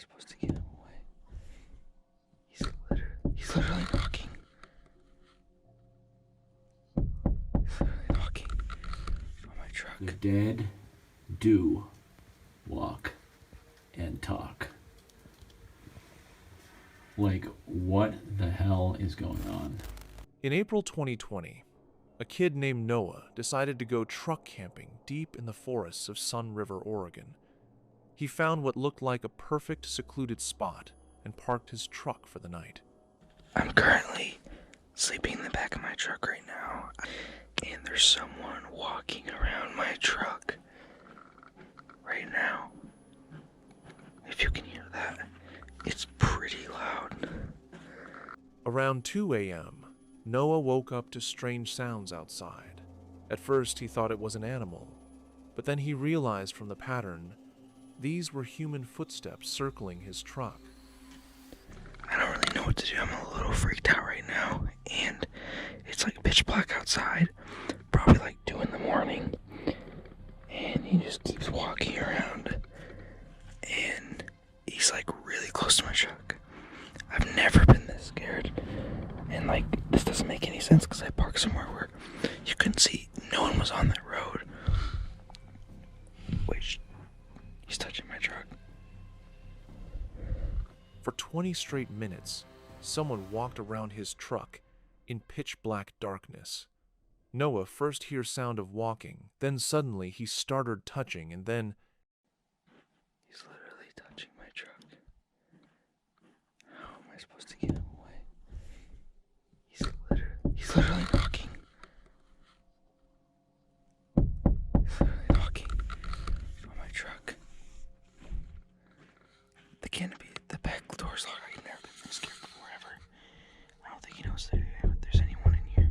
supposed to get him away? He's literally knocking. He's literally knocking on my truck. The dead do walk and talk. Like, what the hell is going on? In April 2020, a kid named Noah decided to go truck camping deep in the forests of Sun River, Oregon. He found what looked like a perfect secluded spot and parked his truck for the night. I'm currently sleeping in the back of my truck right now, and there's someone walking around my truck right now. If you can hear that, it's pretty loud. Around 2 a.m., Noah woke up to strange sounds outside. At first, he thought it was an animal, but then he realized from the pattern these were human footsteps circling his truck. I don't really know what to do. I'm a little freaked out right now, and it's like pitch black outside, probably like 2 in the morning, and he just keeps walking around, and he's like really close to my truck. I've never been this scared, and like this doesn't make any sense because I parked somewhere where you couldn't see, no one was on that road. Wait, he's touching my truck. For 20 straight minutes, someone walked around his truck in pitch black darkness. Noah first hears sound of walking, then suddenly he started touching, and then He's literally touching my truck. How am I supposed to get him away? He's literally knocking. He's literally knocking on my truck. The canopy, the back door's locked. I've never been this scared before ever. I don't think he knows that there's anyone in here.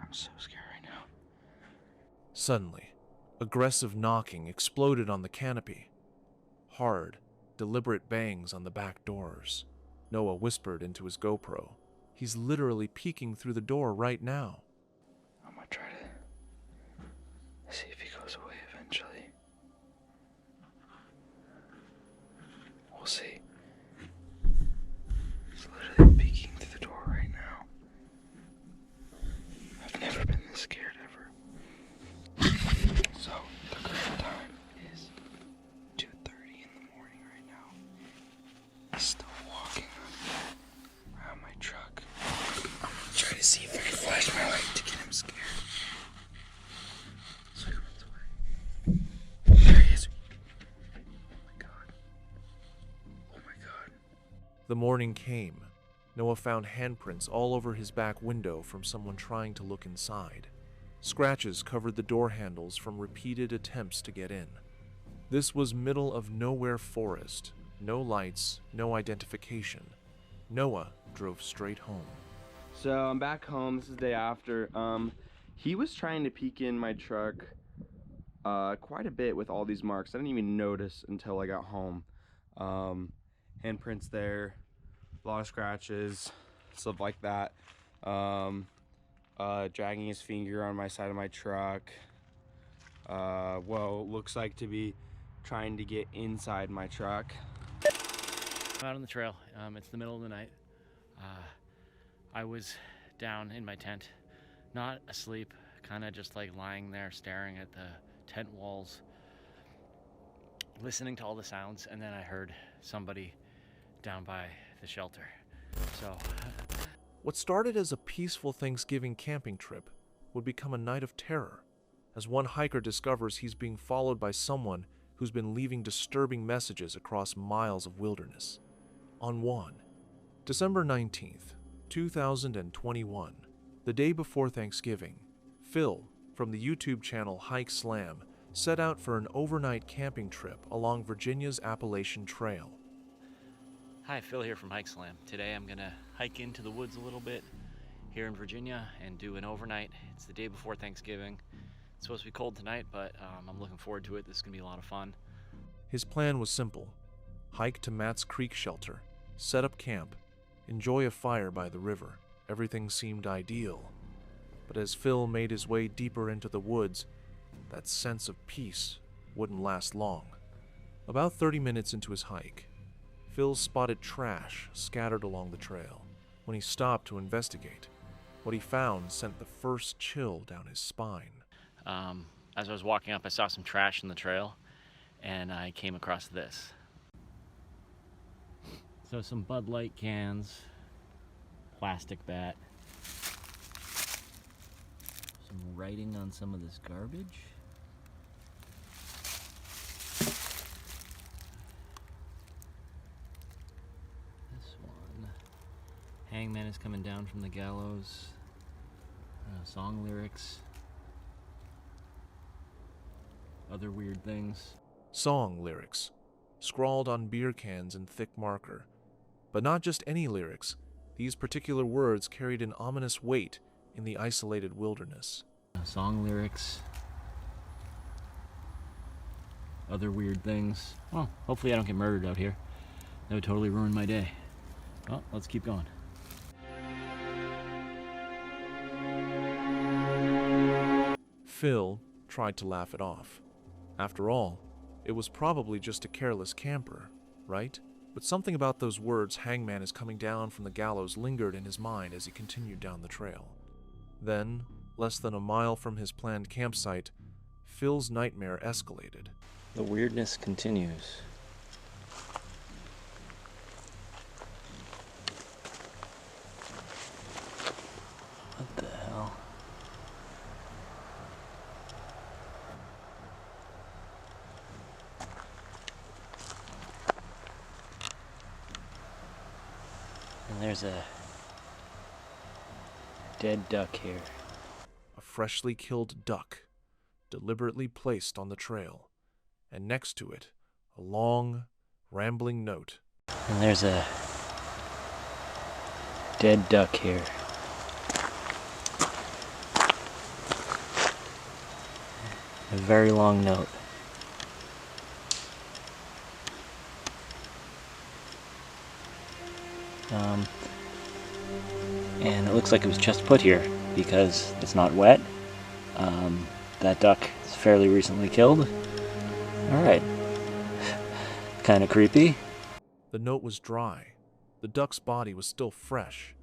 I'm so scared right now. suddenly, aggressive knocking exploded on the canopy. Hard, deliberate bangs on the back doors. Noah whispered into his GoPro. He's literally peeking through the door right now. I'm gonna try to see if he goes away eventually. We'll see. He's literally peeking through the door right now. I've never been this scared ever. So, the current time is 2:30 in the morning right now. He's still walking around my truck. I'm gonna try to see if I can flash my light to get him scared. So he runs away. There he is. Oh my god. Oh my god. The morning came. Noah found handprints all over his back window from someone trying to look inside. Scratches covered the door handles from repeated attempts to get in. This was middle of nowhere forest. No lights, no identification. Noah drove straight home. So I'm back home. This is the day after. He was trying to peek in my truck quite a bit with all these marks. I didn't even notice until I got home. Handprints there, a lot of scratches, stuff like that. Dragging his finger on my side of my truck. Looks like to be trying to get inside my truck. I'm out on the trail. It's the middle of the night. I was down in my tent, not asleep, kind of just like lying there staring at the tent walls, listening to all the sounds, and then I heard somebody down by the shelter. So What started as a peaceful Thanksgiving camping trip would become a night of terror, as one hiker discovers he's being followed by someone who's been leaving disturbing messages across miles of wilderness. On December 19th, 2021, the day before Thanksgiving, Phil from the YouTube channel Hike Slam set out for an overnight camping trip along Virginia's Appalachian Trail. hi, Phil here from Hike Slam. Today I'm gonna hike into the woods a little bit here in Virginia and do an overnight. It's the day before Thanksgiving. It's supposed to be cold tonight, but I'm looking forward to it. This is gonna be a lot of fun. His plan was simple: hike to Matt's Creek shelter, set up camp, enjoy a fire by the river. Everything seemed ideal. But as Phil made his way deeper into the woods, that sense of peace wouldn't last long. About 30 minutes into his hike, Phil spotted trash scattered along the trail. When he stopped to investigate, what he found sent the first chill down his spine. As I was walking up, I saw some trash in the trail, and I came across this. So some Bud Light cans, plastic bat, some writing on some of this garbage. This one. Hangman is coming down from the gallows. Song lyrics. Other weird things. Song lyrics, scrawled on beer cans in thick marker. But not just any lyrics. These particular words carried an ominous weight in the isolated wilderness. Song lyrics. Other weird things. Well, hopefully I don't get murdered out here. That would totally ruin my day. Well, let's keep going. Phil tried to laugh it off. After all, it was probably just a careless camper, right? But something about those words, "Hangman is coming down from the gallows," lingered in his mind as he continued down the trail. Then, less than a mile from his planned campsite, Phil's nightmare escalated. The weirdness continues. What the hell? And there's a dead duck here. A freshly killed duck, deliberately placed on the trail, and next to it, a long, rambling note. And there's a dead duck here. A very long note. And it looks like it was just put here because it's not wet. That duck is fairly recently killed. Alright. Kind of creepy. The note was dry. The duck's body was still fresh,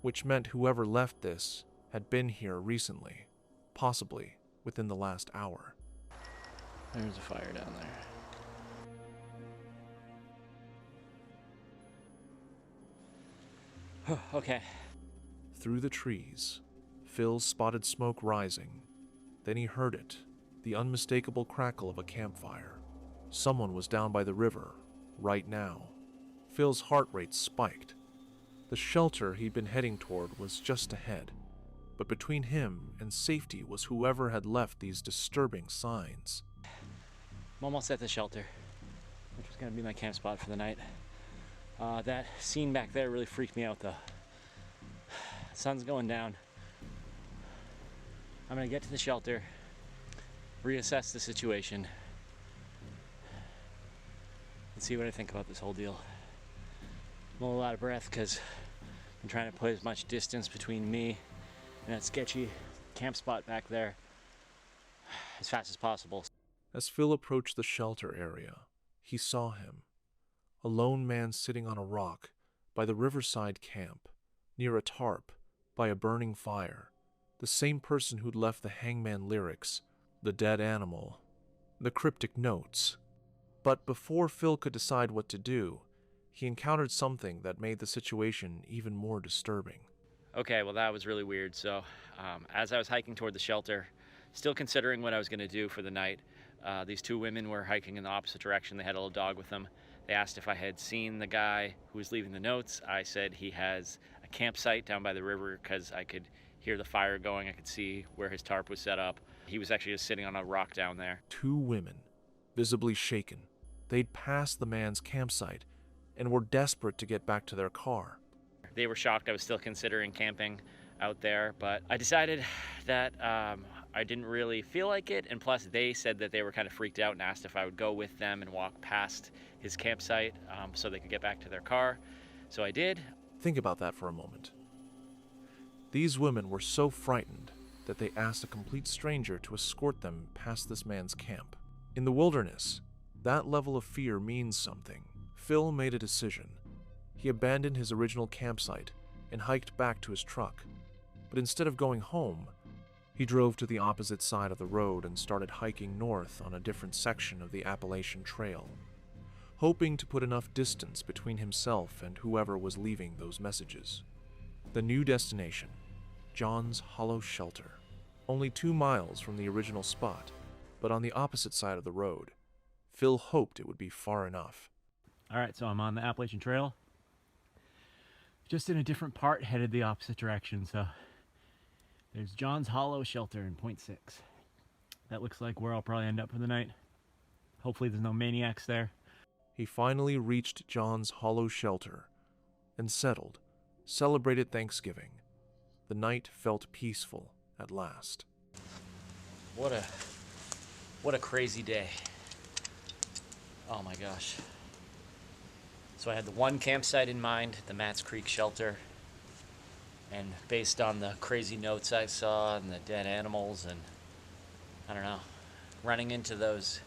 which meant whoever left this had been here recently, possibly within the last hour. There's a fire down there. Okay. Through the trees, Phil spotted smoke rising. Then he heard it, the unmistakable crackle of a campfire. Someone was down by the river, right now. Phil's heart rate spiked. The shelter he'd been heading toward was just ahead, but between him and safety was whoever had left these disturbing signs. I'm almost at the shelter, which was going to be my camp spot for the night. That scene back there really freaked me out, though. The sun's going down. I'm going to get to the shelter, reassess the situation, and see what I think about this whole deal. I'm a little out of breath because I'm trying to put as much distance between me and that sketchy camp spot back there as fast as possible. As Phil approached the shelter area, he saw him, a lone man sitting on a rock by the riverside camp, near a tarp, by a burning fire, the same person who'd left the hangman lyrics, the dead animal, the cryptic notes. But before Phil could decide what to do, he encountered something that made the situation even more disturbing. Okay, well that was really weird. So as I was hiking toward the shelter, still considering what I was going to do for the night, these two women were hiking in the opposite direction. They had a little dog with them. They asked if I had seen the guy who was leaving the notes. I said he has a campsite down by the river because I could hear the fire going. I could see where his tarp was set up. He was actually just sitting on a rock down there. Two women, visibly shaken. They'd passed the man's campsite and were desperate to get back to their car. They were shocked I was still considering camping out there, but I decided that I didn't really feel like it, and plus they said that they were kind of freaked out and asked if I would go with them and walk past his campsite so they could get back to their car. So I did. Think about that for a moment. These women were so frightened that they asked a complete stranger to escort them past this man's camp. In the wilderness, that level of fear means something. Phil made a decision. He abandoned his original campsite and hiked back to his truck. But instead of going home, he drove to the opposite side of the road and started hiking north on a different section of the Appalachian Trail, hoping to put enough distance between himself and whoever was leaving those messages. The new destination, John's Hollow Shelter, only 2 miles from the original spot, but on the opposite side of the road. Phil hoped it would be far enough. All right, so I'm on the Appalachian Trail, just in a different part, headed the opposite direction. So there's John's Hollow Shelter in Point 6. That looks like where I'll probably end up for the night. Hopefully there's no maniacs there. He finally reached John's Hollow Shelter and settled, celebrated Thanksgiving. The night felt peaceful at last. What a crazy day. Oh my gosh. So I had the one campsite in mind, the Mats Creek shelter, and based on the crazy notes I saw and the dead animals and, I don't know, running into those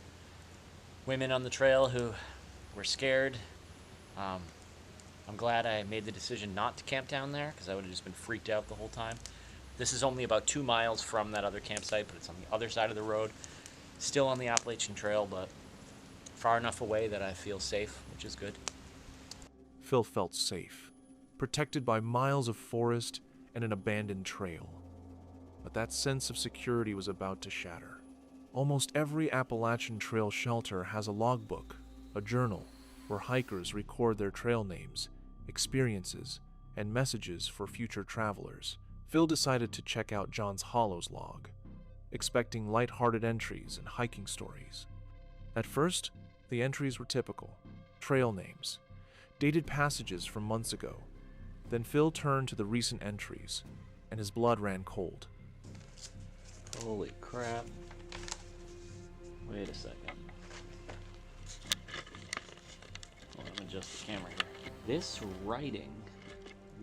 women on the trail who were scared, I'm glad I made the decision not to camp down there because I would have just been freaked out the whole time. This is only about 2 miles from that other campsite, but it's on the other side of the road, still on the Appalachian Trail, but far enough away that I feel safe, which is good. Phil felt safe, protected by miles of forest and an abandoned trail. But that sense of security was about to shatter. Almost every Appalachian Trail shelter has a logbook, a journal, where hikers record their trail names, experiences, and messages for future travelers. Phil decided to check out John's Hollow's log, expecting light-hearted entries and hiking stories. At first, the entries were typical, trail names, dated passages from months ago. Then Phil turned to the recent entries, and his blood ran cold. Holy crap. Wait a second. Well, let me adjust the camera here. This writing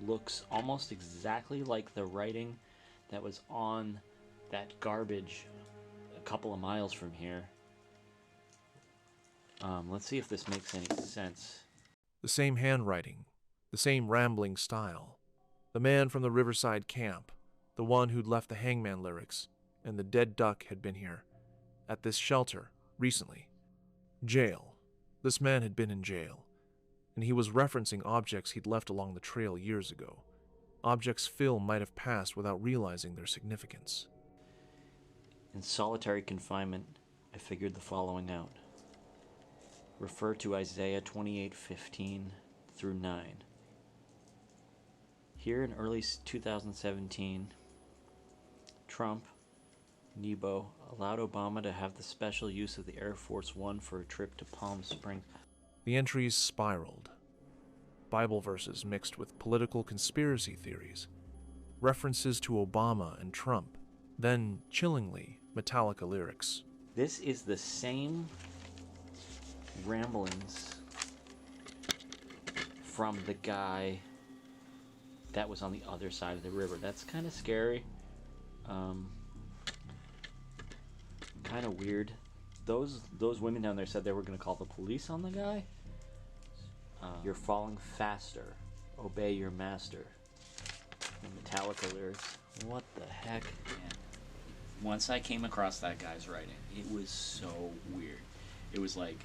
looks almost exactly like the writing that was on that garbage a couple of miles from here. Let's see if this makes any sense. The same handwriting, the same rambling style. The man from the Riverside camp, the one who'd left the Hangman lyrics, and the dead duck had been here, at this shelter, recently. Jail. This man had been in jail, and he was referencing objects he'd left along the trail years ago. Objects Phil might have passed without realizing their significance. In solitary confinement, I figured the following out. Refer to Isaiah 28:15 through 9. Here in early 2017, Trump, Nebo, allowed Obama to have the special use of the Air Force One for a trip to Palm Springs. The entries spiraled. Bible verses mixed with political conspiracy theories, references to Obama and Trump, then, chillingly, Metallica lyrics. This is the same ramblings from the guy that was on the other side of the river. That's kind of scary. Kind of weird. Those women down there said they were going to call the police on the guy. You're falling faster. Obey your master. The Metallica lyrics. What the heck, man? Once I came across that guy's writing, it was so weird. It was like,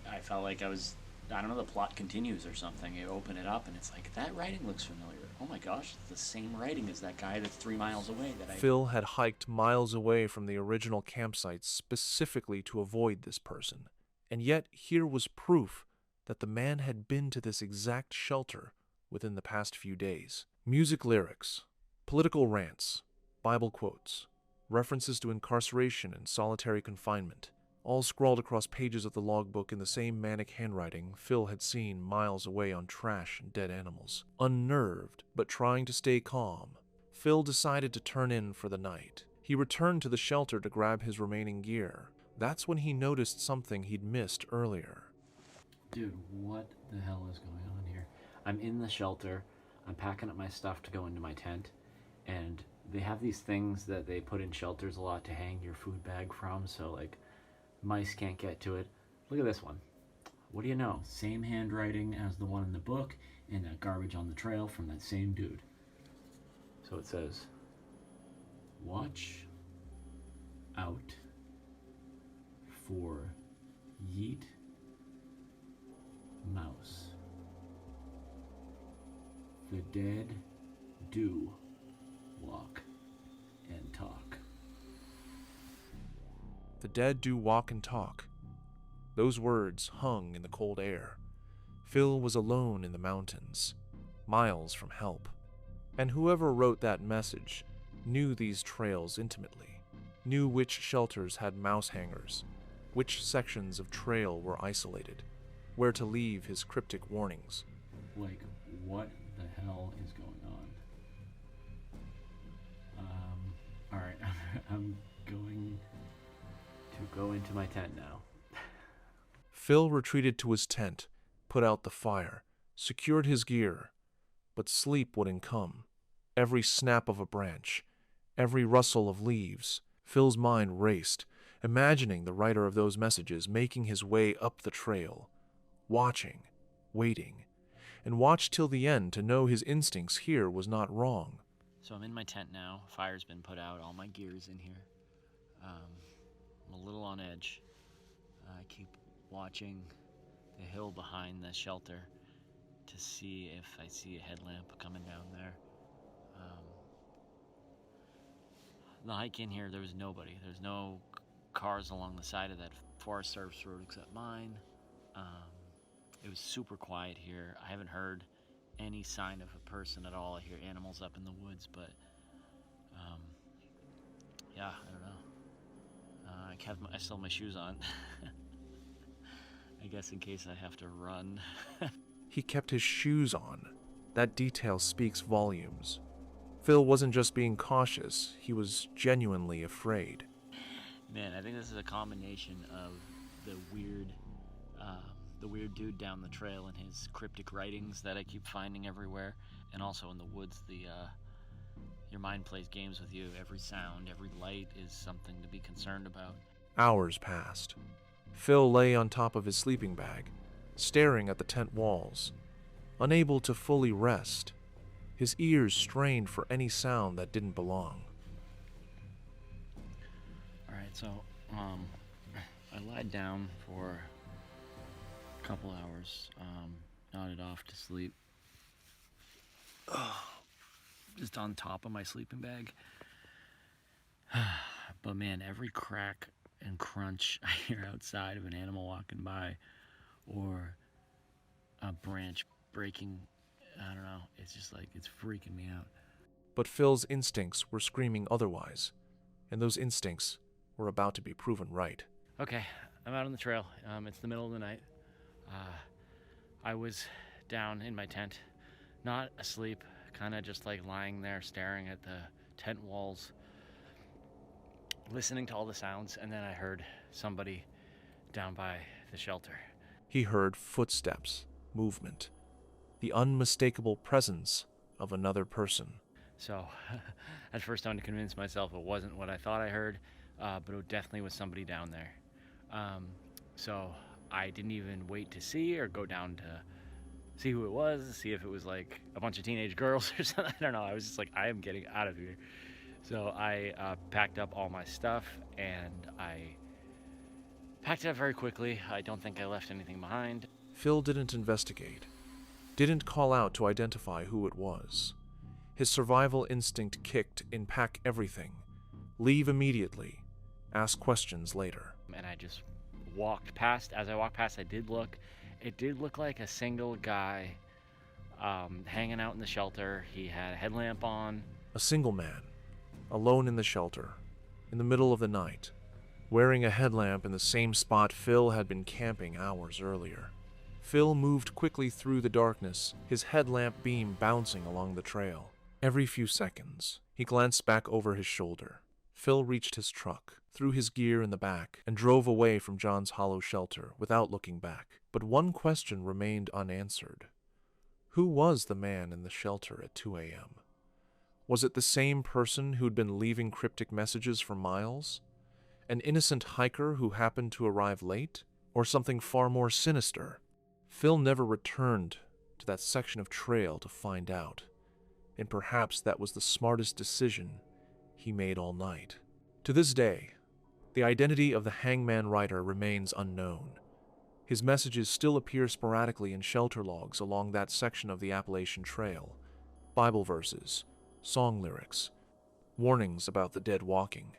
I felt like I was, I don't know, the plot continues or something. You open it up and it's like, that writing looks familiar. Oh my gosh, it's the same writing as that guy that's 3 miles away that I... Phil had hiked miles away from the original campsite specifically to avoid this person. And yet, here was proof that the man had been to this exact shelter within the past few days. Music lyrics, political rants, Bible quotes, references to incarceration and solitary confinement, all scrawled across pages of the logbook in the same manic handwriting Phil had seen miles away on trash and dead animals. Unnerved, but trying to stay calm, Phil decided to turn in for the night. He returned to the shelter to grab his remaining gear. That's when he noticed something he'd missed earlier. Dude, what the hell is going on here? I'm in the shelter. I'm packing up my stuff to go into my tent, and They have these things that they put in shelters a lot to hang your food bag from, so like mice can't get to it. Look at this one. What do you know? Same handwriting as the one in the book, and that garbage on the trail from that same dude. So it says, watch out for yeet mouse. The dead do walk and talk. The dead do walk and talk. Those words hung in the cold air. Phil was alone in the mountains, miles from help. And whoever wrote that message knew these trails intimately, knew which shelters had mouse hangers, which sections of trail were isolated, where to leave his cryptic warnings. Like, what the hell is going on? Alright, I'm going to go into my tent now. Phil retreated to his tent, put out the fire, secured his gear, but sleep wouldn't come. Every snap of a branch, every rustle of leaves, Phil's mind raced, imagining the writer of those messages making his way up the trail, watching, waiting, and watched till the end to know his instincts here was not wrong. So I'm in my tent now. Fire's been put out. All my gear's in here. I'm a little on edge. I keep watching the hill behind the shelter to see if I see a headlamp coming down there. The hike in here, there was nobody. There's no cars along the side of that Forest Service road except mine. It was super quiet here. I haven't heard any sign of a person at all. I hear animals up in the woods, but yeah, I don't know. I still have my shoes on. I guess in case I have to run. He kept his shoes on. That detail speaks volumes. Phil wasn't just being cautious, he was genuinely afraid. Man, I think this is a combination of the weird dude down the trail and his cryptic writings that I keep finding everywhere, and also in the woods, your mind plays games with you. Every sound, every light is something to be concerned about. Hours passed. Phil lay on top of his sleeping bag, staring at the tent walls, unable to fully rest, his ears strained for any sound that didn't belong. Alright, so I lied down for a couple hours, nodded off to sleep. Just on top of my sleeping bag. But man, every crack and crunch I hear outside of an animal walking by or a branch breaking, I don't know, it's just like, it's freaking me out. But Phil's instincts were screaming otherwise, and those instincts were about to be proven right. Okay, I'm out on the trail. It's the middle of the night. I was down in my tent, not asleep, kind of just like lying there staring at the tent walls, listening to all the sounds, and then I heard somebody down by the shelter. He heard footsteps, movement, the unmistakable presence of another person. So, at first I had to convince myself it wasn't what I thought I heard, but it definitely was somebody down there. So I didn't even wait to see or go down to see who it was, see if it was like a bunch of teenage girls or something. I don't know. I was just like, I am getting out of here. So I packed up all my stuff, and I packed it up very quickly. I don't think I left anything behind. Phil didn't investigate, didn't call out to identify who it was. His survival instinct kicked in pack everything, leave immediately, ask questions later. And I just walked past. As I walked past, I did look. It did look like a single guy hanging out in the shelter. He had a headlamp on. A single man, alone in the shelter, in the middle of the night, wearing a headlamp in the same spot Phil had been camping hours earlier. Phil moved quickly through the darkness, his headlamp beam bouncing along the trail. Every few seconds, he glanced back over his shoulder. Phil reached his truck, threw his gear in the back, and drove away from John's hollow shelter without looking back. But one question remained unanswered. Who was the man in the shelter at 2 a.m.? Was it the same person who'd been leaving cryptic messages for miles? An innocent hiker who happened to arrive late? Or something far more sinister? Phil never returned to that section of trail to find out, and perhaps that was the smartest decision he made all night. To this day, the identity of the hangman writer remains unknown. His messages still appear sporadically in shelter logs along that section of the Appalachian Trail. Bible verses, song lyrics, warnings about the dead walking.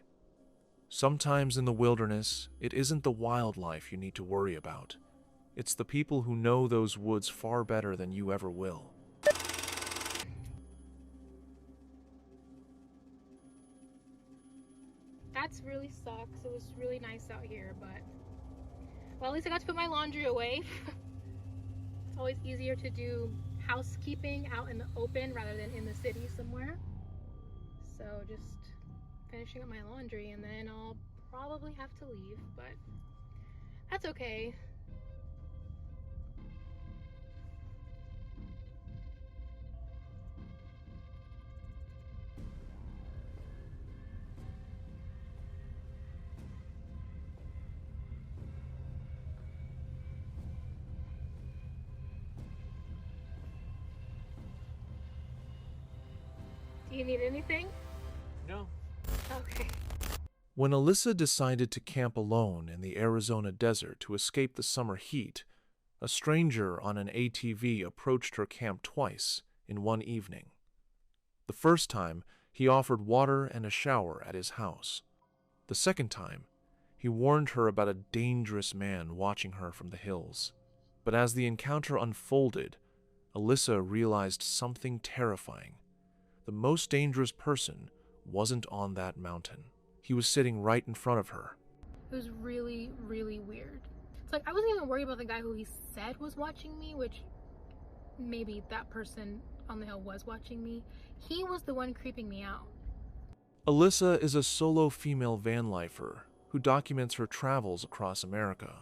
Sometimes in the wilderness, it isn't the wildlife you need to worry about. It's the people who know those woods far better than you ever will. That really sucks. It was really nice out here, but... well, at least I got to put my laundry away. It's always easier to do housekeeping out in the open rather than in the city somewhere. So just finishing up my laundry and then I'll probably have to leave, but that's okay. Do you need anything? No. Okay. When Alyssa decided to camp alone in the Arizona desert to escape the summer heat, a stranger on an ATV approached her camp twice in one evening. The first time, he offered water and a shower at his house. The second time, he warned her about a dangerous man watching her from the hills. But as the encounter unfolded, Alyssa realized something terrifying. The most dangerous person wasn't on that mountain. He was sitting right in front of her. It was really, really weird. It's like I wasn't even worried about the guy who he said was watching me, which maybe that person on the hill was watching me. He was the one creeping me out. Alyssa is a solo female van lifer who documents her travels across America.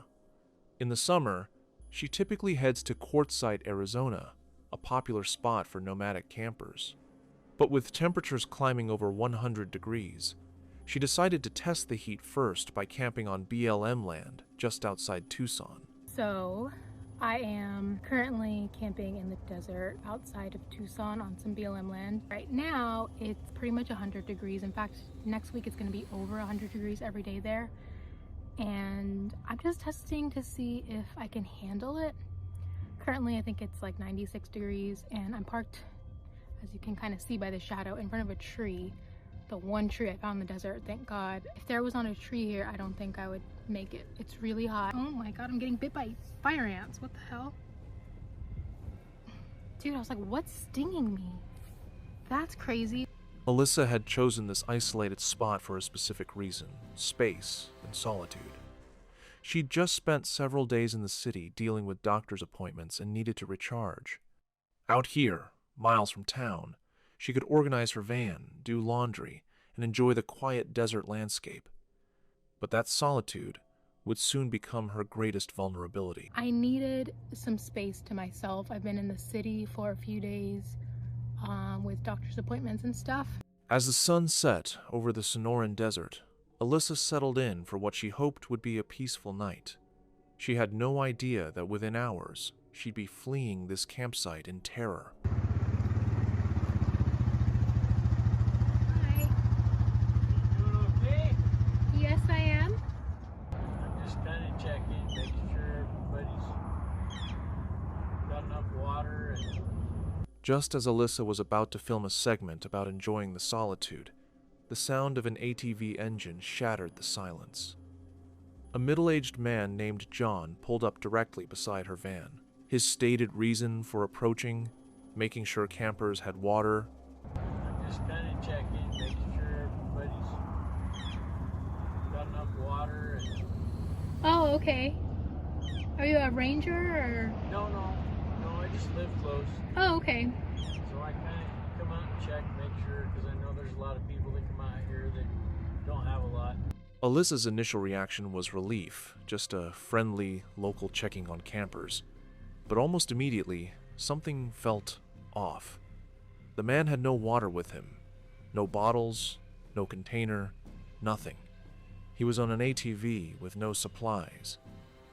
In the summer, she typically heads to Quartzsite, Arizona, a popular spot for nomadic campers. But with temperatures climbing over 100 degrees, she decided to test the heat first by camping on BLM land just outside Tucson. So, I am currently camping in the desert outside of Tucson on some BLM land. Right now, it's pretty much 100 degrees. In fact, next week it's going to be over 100 degrees every day there. And I'm just testing to see if I can handle it. Currently, I think it's like 96 degrees, and I'm parked, as you can kind of see by the shadow, in front of a tree. The one tree I found in the desert, thank God. If there was not a tree here, I don't think I would make it. It's really hot. Oh my God, I'm getting bit by fire ants. What the hell? Dude, I was like, what's stinging me? That's crazy. Alyssa had chosen this isolated spot for a specific reason: space and solitude. She'd just spent several days in the city dealing with doctor's appointments and needed to recharge. Out here, miles from town, she could organize her van, do laundry, and enjoy the quiet desert landscape. But that solitude would soon become her greatest vulnerability. I needed some space to myself. I've been in the city for a few days with doctor's appointments and stuff. As the sun set over the Sonoran Desert, Alyssa settled in for what she hoped would be a peaceful night. She had no idea that within hours, she'd be fleeing this campsite in terror. Hi. Doing okay? Yes, I am. I'm just kind of checking, making sure everybody's got enough water and... Just as Alyssa was about to film a segment about enjoying the solitude, the sound of an ATV engine shattered the silence. A middle-aged man named John pulled up directly beside her van. His stated reason for approaching, making sure campers had water. I'm just kind of checking, making sure everybody's got enough water and... Oh, okay. Are you a ranger or? No, I just live close. Oh, okay. So I kind of come out and check, make sure, because I know there's a lot of people that come out here that don't have a lot. Alyssa's initial reaction was relief, just a friendly local checking on campers. But almost immediately, something felt off. The man had no water with him, No bottles, no container, nothing. He was on an ATV with no supplies.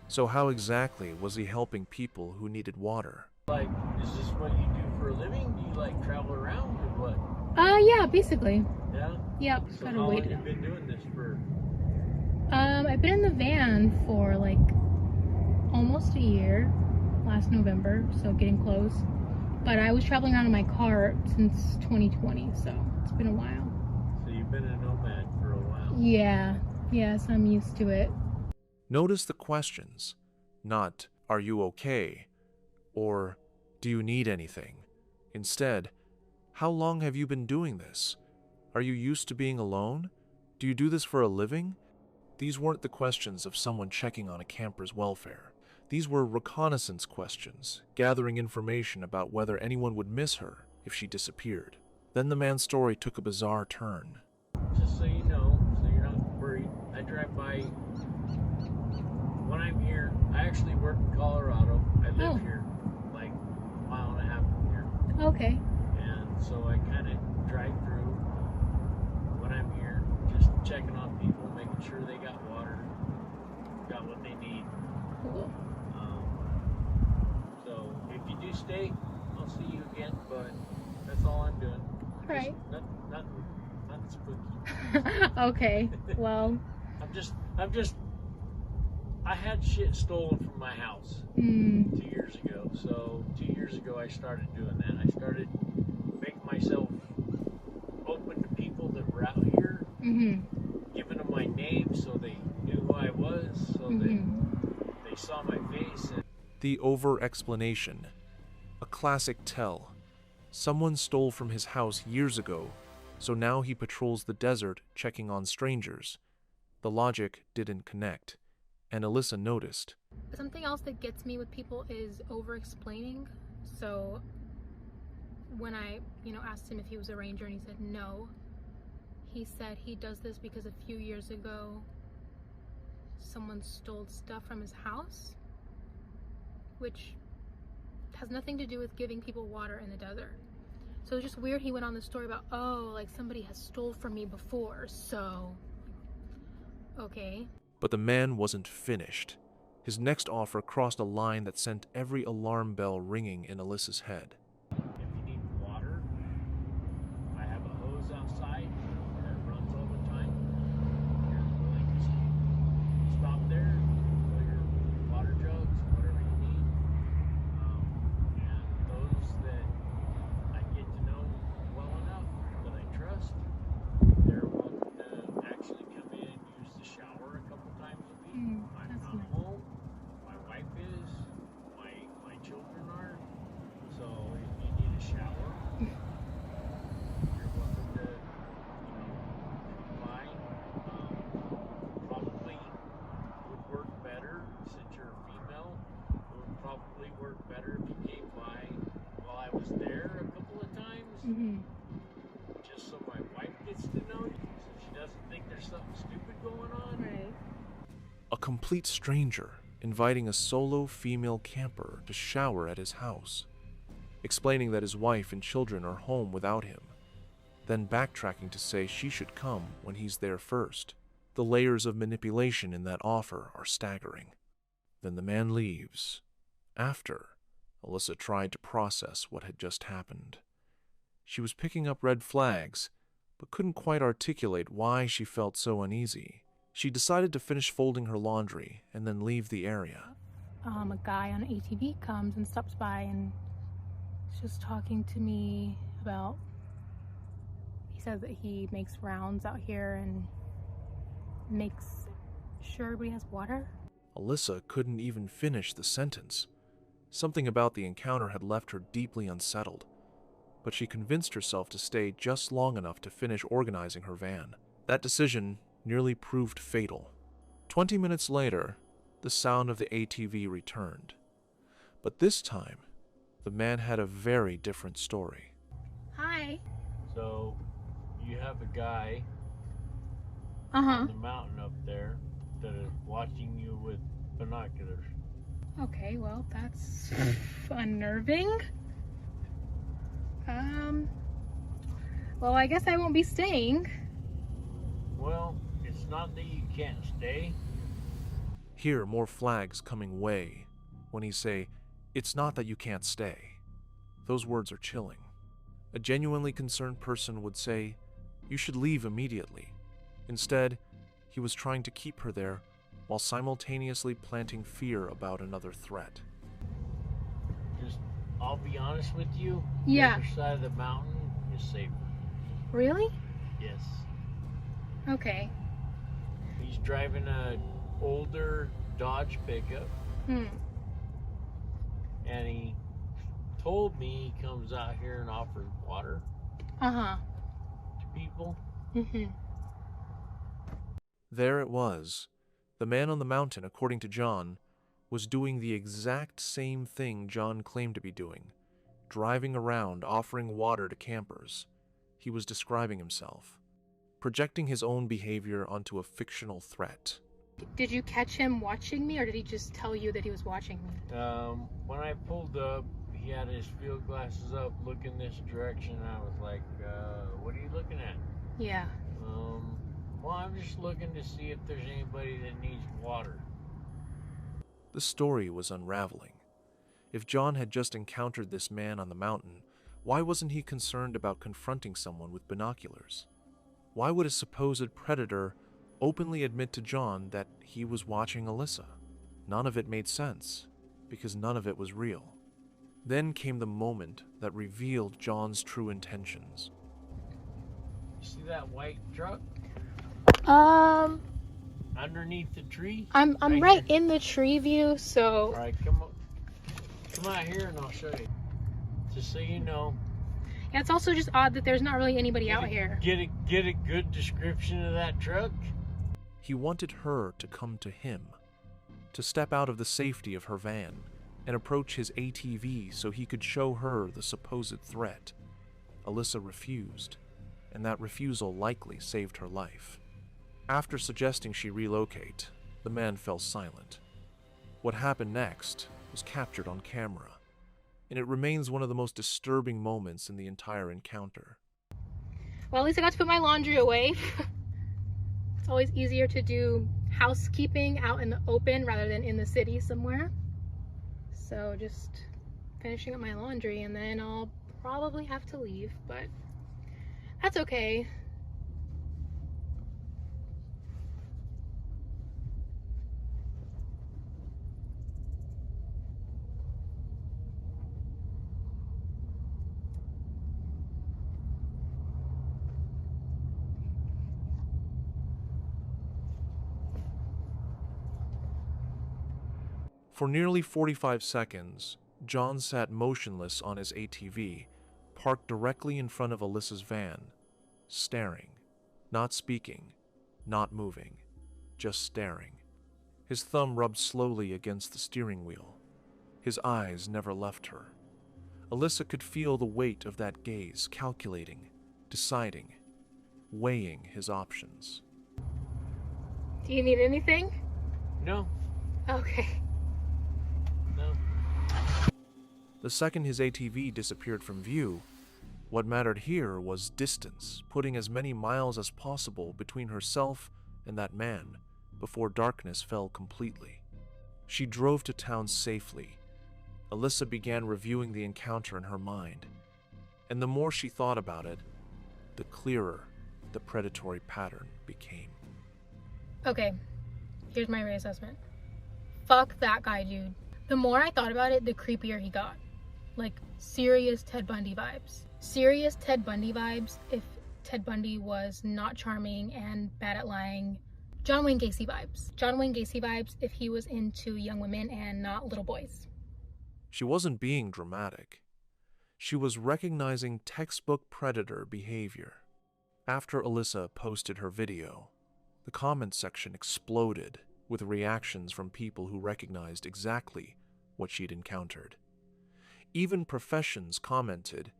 So how exactly was he helping people who needed water? Like, is this what you do for a living? Do you like travel around or what? Yeah, basically. Yeah? Yep, So gotta how wait. long have you been doing this for? I've been in the van for like almost a year, last November, so getting close. But I was traveling around in my car since 2020, so it's been a while. So you've been a nomad for a while. Yeah, yes, I'm used to it. Notice the questions, not, "Are you okay?" or "Do you need anything?" Instead, "How long have you been doing this? Are you used to being alone? Do you do this for a living?" These weren't the questions of someone checking on a camper's welfare. These were reconnaissance questions, gathering information about whether anyone would miss her if she disappeared. Then the man's story took a bizarre turn. Just so you know, so you're not worried, I drive by when I'm here. I actually work in Colorado. I live here, like a mile and a half from here. Okay. And so I kind of drive through when I'm here, just checking on people, making sure they got water, got what they need. Cool. So if you do stay, I'll see you again, but that's all I'm doing. All right. Nothing spooky. Okay, well. I had shit stolen from my house 2 years ago. So 2 years ago I started doing that. I started making myself open to people that were out here, giving them my name so they knew who I was, so that they saw my face. The over-explanation. A classic tell. Someone stole from his house years ago, so now he patrols the desert checking on strangers. The logic didn't connect, and Alyssa noticed. Something else that gets me with people is over-explaining. So when I, asked him if he was a ranger and he said no, he said he does this because a few years ago someone stole stuff from his house, which has nothing to do with giving people water in the desert. So it's just weird he went on the story about, like somebody has stole from me before, so okay. But the man wasn't finished. His next offer crossed a line that sent every alarm bell ringing in Alyssa's head. If you need water, I have a hose outside that runs all the time. You're willing to stop there, fill your water jugs, whatever you need. And those that I get to know well enough that I trust, they're welcome to actually come in and use the shower a couple times a week. I'm not home. My wife is. My children are. So if you need a shower, you're welcome to, come by. Probably would work better since you're a female. It would probably work better if you came by while I was there a couple of times. Just so my wife gets to know you, so she doesn't think there's something stupid going on. Right. A complete stranger inviting a solo female camper to shower at his house, explaining that his wife and children are home without him, then backtracking to say she should come when he's there first. The layers of manipulation in that offer are staggering. Then the man leaves, after Alyssa tried to process what had just happened. She was picking up red flags, but couldn't quite articulate why she felt so uneasy. She decided to finish folding her laundry and then leave the area. A guy on an ATV comes and stops by and is just talking to me about, he says that he makes rounds out here and makes sure everybody has water. Alyssa couldn't even finish the sentence. Something about the encounter had left her deeply unsettled, but she convinced herself to stay just long enough to finish organizing her van. That decision nearly proved fatal. 20 minutes later, the sound of the ATV returned. But this time, the man had a very different story. Hi. So, you have a guy Uh-huh. on the mountain up there that is watching you with binoculars. Okay, well, that's unnerving. Well, I guess I won't be staying. Well, it's not that you can't stay. Here, more flags coming way when he say, "It's not that you can't stay." Those words are chilling. A genuinely concerned person would say, "You should leave immediately." Instead, he was trying to keep her there while simultaneously planting fear about another threat. Just, I'll be honest with you. Yeah. The other side of the mountain is safer. Really? Yes. Okay. He's driving a older Dodge pickup, Hmm. and he told me he comes out here and offers water Uh-huh. to people. Mm-hmm. There it was. The man on the mountain, according to John, was doing the exact same thing John claimed to be doing, driving around offering water to campers. He was describing himself, projecting his own behavior onto a fictional threat. Did you catch him watching me, or did he just tell you that he was watching me? When I pulled up, he had his field glasses up, looking this direction, and I was like, what are you looking at? Yeah. Well, I'm just looking to see if there's anybody that needs water. The story was unraveling. If John had just encountered this man on the mountain, why wasn't he concerned about confronting someone with binoculars? Why would a supposed predator openly admit to John that he was watching Alyssa? None of it made sense, because none of it was real. Then came the moment that revealed John's true intentions. You see that white truck underneath the tree? I'm Right right here. in the tree view, so All right, come out here and I'll show you. Just so you know. yeah, it's also just odd that there's not really anybody out here. Get a good description of that truck. He wanted her to come to him, to step out of the safety of her van and approach his ATV so he could show her the supposed threat. Alyssa refused, and that refusal likely saved her life. After suggesting she relocate, the man fell silent. What happened next was captured on camera, and it remains one of the most disturbing moments in the entire encounter. Well, at least I got to put my laundry away. It's always easier to do housekeeping out in the open rather than in the city somewhere. So just finishing up my laundry, and then I'll probably have to leave, but that's okay. For nearly 45 seconds, John sat motionless on his ATV, parked directly in front of Alyssa's van, staring, not speaking, not moving, just staring. His thumb rubbed slowly against the steering wheel. His eyes never left her. Alyssa could feel the weight of that gaze, calculating, deciding, weighing his options. Do you need anything? No, Okay. no. The second his ATV disappeared from view, what mattered here was distance, putting as many miles as possible between herself and that man before darkness fell completely. She drove to town safely. Alyssa began reviewing the encounter in her mind, and the more she thought about it, the clearer the predatory pattern became. Okay, here's my reassessment. Fuck that guy, dude. The more I thought about it, the creepier he got. Like, serious Ted Bundy vibes. Serious Ted Bundy vibes if Ted Bundy was not charming and bad at lying. John Wayne Gacy vibes. John Wayne Gacy vibes if he was into young women and not little boys. She wasn't being dramatic. She was recognizing textbook predator behavior. After Alyssa posted her video, the comment section exploded with reactions from people who recognized exactly what she'd encountered. Even professions commented.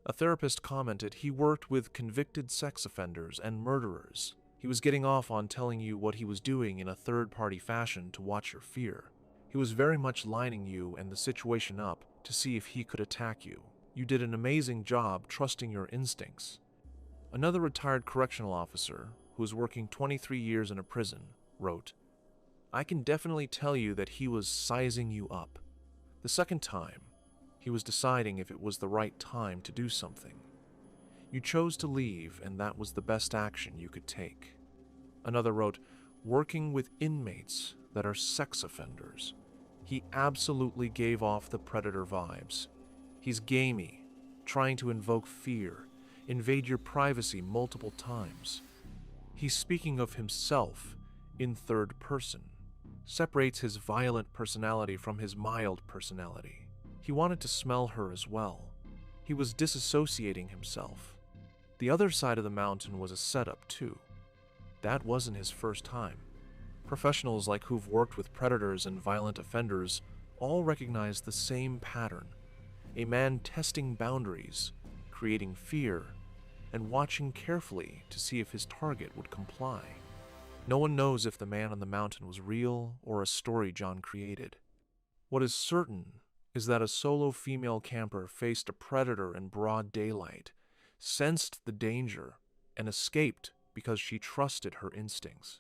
A therapist commented he worked with convicted sex offenders and murderers. He was getting off on telling you what he was doing in a third-party fashion to watch your fear. He was very much lining you and the situation up to see if he could attack you. You did an amazing job trusting your instincts. Another retired correctional officer, who was working 23 years in a prison, wrote, "I can definitely tell you that he was sizing you up. The second time, he was deciding if it was the right time to do something. You chose to leave, and that was the best action you could take." Another wrote, "Working with inmates that are sex offenders. He absolutely gave off the predator vibes. He's gamey, trying to invoke fear, invade your privacy multiple times. He's speaking of himself in third person, separates his violent personality from his mild personality. He wanted to smell her as well. He was disassociating himself. The other side of the mountain was a setup too. That wasn't his first time. Professionals like who've worked with predators and violent offenders all recognize the same pattern. A man testing boundaries, creating fear, and watching carefully to see if his target would comply. No one knows if the man on the mountain was real or a story John created. What is certain is that a solo female camper faced a predator in broad daylight, sensed the danger, and escaped because she trusted her instincts.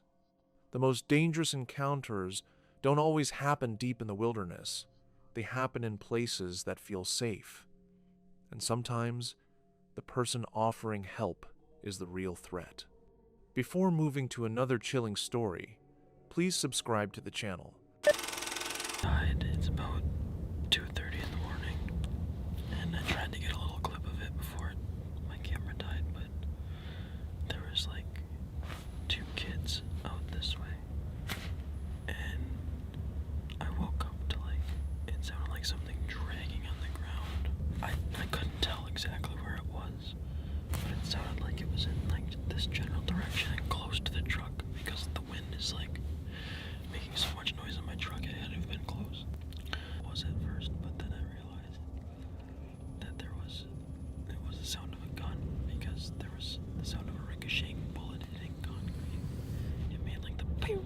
The most dangerous encounters don't always happen deep in the wilderness. They happen in places that feel safe. And sometimes, the person offering help is the real threat. Before moving to another chilling story, please subscribe to the channel. It's about 2:30 in the morning, and I tried to get a little clip of it before my camera died, but there was like 2 kids out this way, and I woke up to it sounded like something dragging on the ground. I couldn't tell exactly where it was, but it sounded like it was in this general direction and close to the truck, because the wind is making so much noise in my truck. It had to have been close. It was at first, but then I realized that it was the sound of a gun, because there was the sound of a ricocheting bullet hitting concrete. It made the pew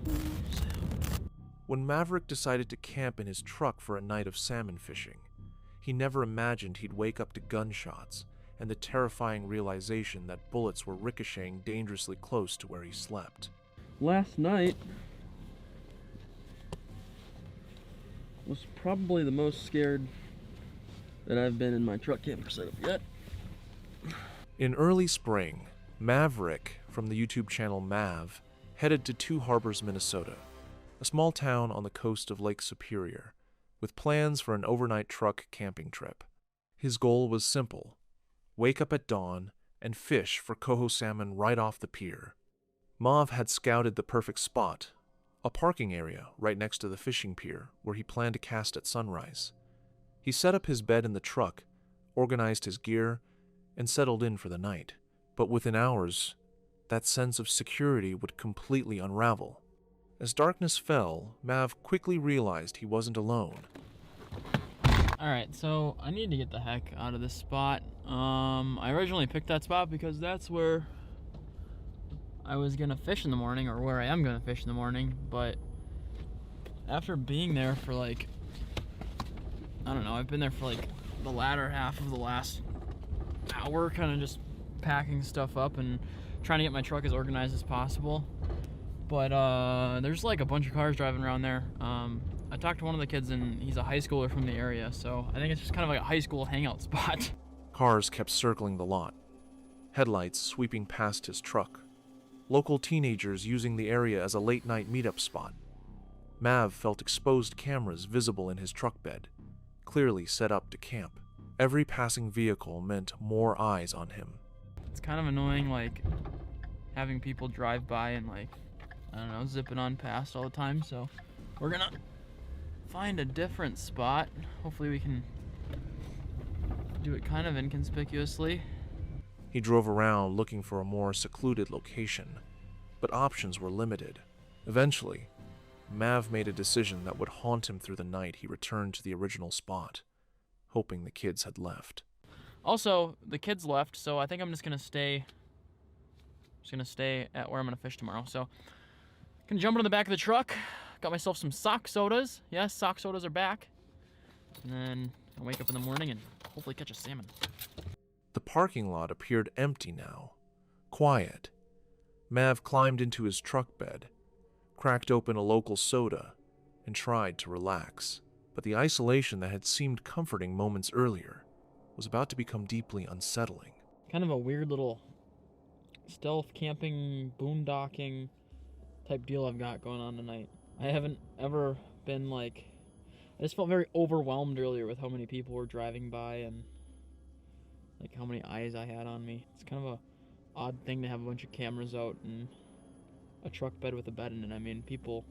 sound. When Maverick decided to camp in his truck for a night of salmon fishing, he never imagined he'd wake up to gunshots and the terrifying realization that bullets were ricocheting dangerously close to where he slept. Last night was probably the most scared that I've been in my truck camper setup yet. In early spring, Maverick, from the YouTube channel Mav, headed to Two Harbors, Minnesota, a small town on the coast of Lake Superior, with plans for an overnight truck camping trip. His goal was simple: wake up at dawn and fish for coho salmon right off the pier. Mav had scouted the perfect spot, a parking area right next to the fishing pier where he planned to cast at sunrise. He set up his bed in the truck, organized his gear, and settled in for the night. But within hours, that sense of security would completely unravel. As darkness fell, Mav quickly realized he wasn't alone. Alright, so I need to get the heck out of this spot. I originally picked that spot because that's where I was gonna fish in the morning, or where I am gonna fish in the morning, but after being there for I don't know, I've been there for the latter half of the last hour, kind of just packing stuff up and trying to get my truck as organized as possible. But there's a bunch of cars driving around there. I talked to one of the kids, and he's a high schooler from the area, so I think it's just kind of like a high school hangout spot. Cars kept circling the lot, headlights sweeping past his truck, local teenagers using the area as a late-night meetup spot. Mav felt exposed cameras visible in his truck bed, clearly set up to camp. Every passing vehicle meant more eyes on him. It's kind of annoying, having people drive by and, I don't know, zipping on past all the time, so we're gonna find a different spot. Hopefully we can do it kind of inconspicuously. He drove around looking for a more secluded location, but options were limited. Eventually, Mav made a decision that would haunt him through the night he returned to the original spot, hoping the kids had left. Also, the kids left, so I think I'm just gonna stay at where I'm gonna fish tomorrow. So, gonna jump into the back of the truck. Got myself some sock sodas. Yes, sock sodas are back. And then I'll wake up in the morning and hopefully catch a salmon. The parking lot appeared empty now, Quiet. Mav climbed into his truck bed, cracked open a local soda, and tried to relax. But the isolation that had seemed comforting moments earlier was about to become deeply unsettling. Kind of a weird little stealth camping, boondocking type deal I've got going on tonight. I haven't ever been like... I just felt very overwhelmed earlier with how many people were driving by and like how many eyes I had on me. It's kind of a odd thing to have a bunch of cameras out and a truck bed with a bed in it. I mean, people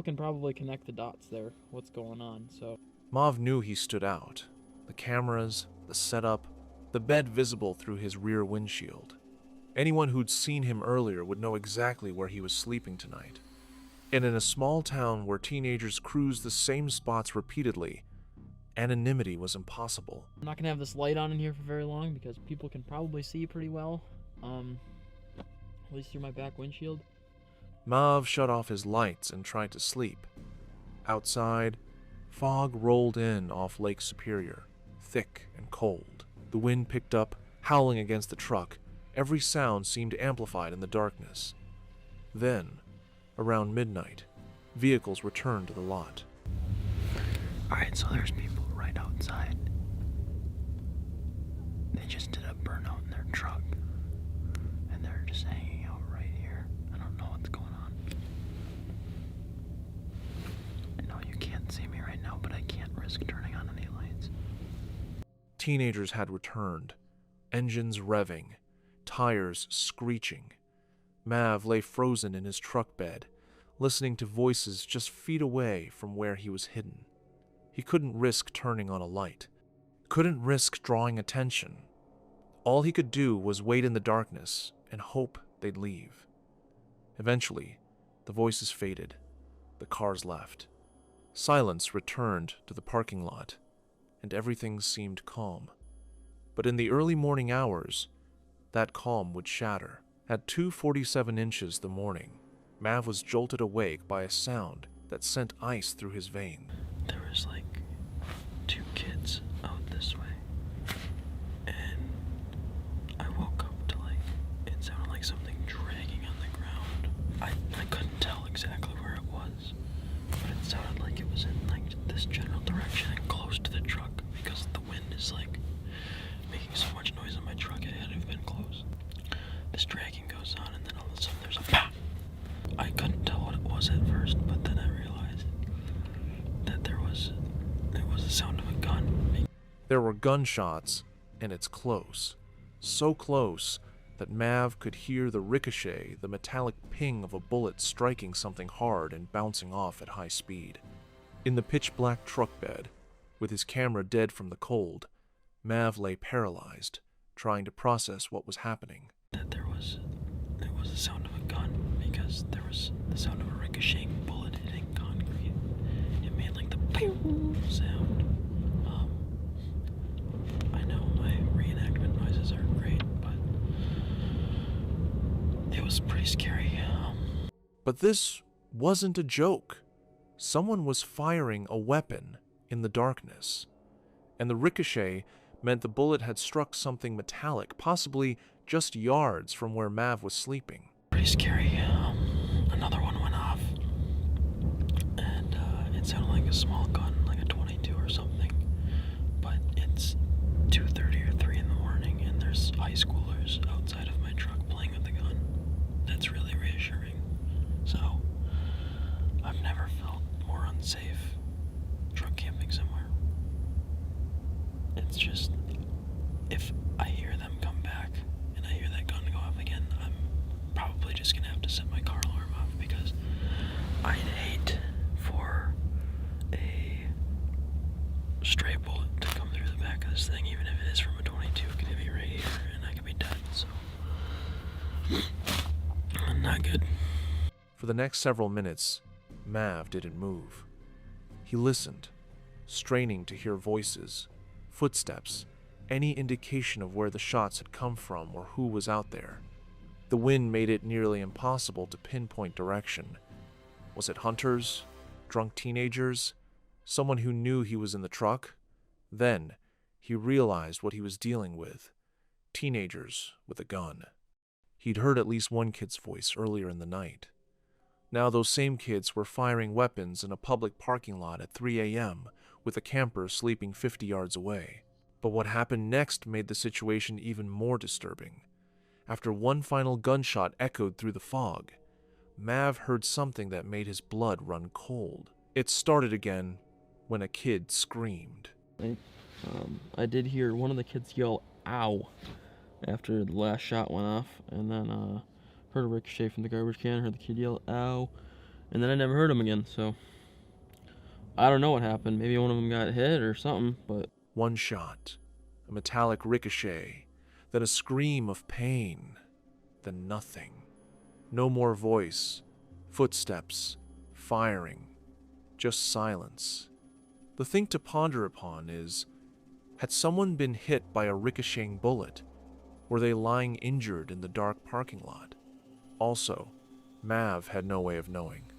can probably connect the dots there, what's going on, so... Mav knew he stood out. The cameras, the setup, the bed visible through his rear windshield. Anyone who'd seen him earlier would know exactly where he was sleeping tonight. And in a small town where teenagers cruise the same spots repeatedly, anonymity was impossible. I'm not gonna have this light on in here for very long because people can probably see pretty well, at least through my back windshield. Mav shut off his lights and tried to sleep. Outside, fog rolled in off Lake Superior, thick and cold. The wind picked up, howling against the truck. Every sound seemed amplified in the darkness. Then, around midnight, vehicles returned to the lot. Alright, so there's people right outside. They just did a burnout in their truck. And they're just hanging out right here. I don't know what's going on. I know you can't see me right now, but I can't risk turning on any lights. Teenagers had returned, engines revving, tires screeching. Mav lay frozen in his truck bed, listening to voices just feet away from where he was hidden. He couldn't risk turning on a light, couldn't risk drawing attention. All he could do was wait in the darkness and hope they'd leave. Eventually, the voices faded. The cars left. Silence returned to the parking lot, and everything seemed calm. But in the early morning hours, that calm would shatter. At 2:47 inches the morning, Mav was jolted awake by a sound that sent ice through his veins. There was like 2 kids out this way, and I woke up to it sounded like something dragging on the ground. I couldn't tell exactly where it was, but it sounded like it was in this general direction and close to the truck because the wind is making so much noise in my truck it had to have been close. This dragging goes on, and then all of a sudden there's a pop. I couldn't tell what it was at first, but then I realized that it was the sound of a gun. There were gunshots, and it's close. So close that Mav could hear the ricochet, the metallic ping of a bullet striking something hard and bouncing off at high speed. In the pitch-black truck bed, with his camera dead from the cold, Mav lay paralyzed, trying to process what was happening. That it was the sound of a gun because there was the sound of a ricocheting bullet hitting concrete. It made the pew sound. I know my reenactment noises aren't great, but it was pretty scary. But this wasn't a joke. Someone was firing a weapon in the darkness, and the ricochet meant the bullet had struck something metallic, possibly just yards from where Mav was sleeping. Pretty scary. Another one went off, and it sounded like a small gun, like a 22 or something, but it's 2:30 or 3 in the morning, and there's high schoolers outside of my truck playing with the gun. That's really reassuring. So, I've never felt more unsafe truck camping somewhere. It's just, if I hear them come back and I hear that gun go off again, I'm probably just gonna have to set my car alarm off because I'd hate for a stray bullet to come through the back of this thing, even if it is from a 22. It could hit me right here and I could be dead, so not good. For the next several minutes, Mav didn't move. He listened, straining to hear voices, footsteps, any indication of where the shots had come from or who was out there. The wind made it nearly impossible to pinpoint direction. Was it hunters? Drunk teenagers? Someone who knew he was in the truck? Then, he realized what he was dealing with. Teenagers with a gun. He'd heard at least one kid's voice earlier in the night. Now those same kids were firing weapons in a public parking lot at 3 a.m. with a camper sleeping 50 yards away. But what happened next made the situation even more disturbing. After one final gunshot echoed through the fog, Mav heard something that made his blood run cold. It started again when a kid screamed. I did hear one of the kids yell, "Ow," after the last shot went off, and then heard a ricochet from the garbage can, heard the kid yell, "Ow," and then I never heard him again, so I don't know what happened. Maybe one of them got hit or something, but... One shot, a metallic ricochet, then a scream of pain, then nothing. No more voice, footsteps, firing, just silence. The thing to ponder upon is, had someone been hit by a ricocheting bullet? Were they lying injured in the dark parking lot? Also, Mav had no way of knowing.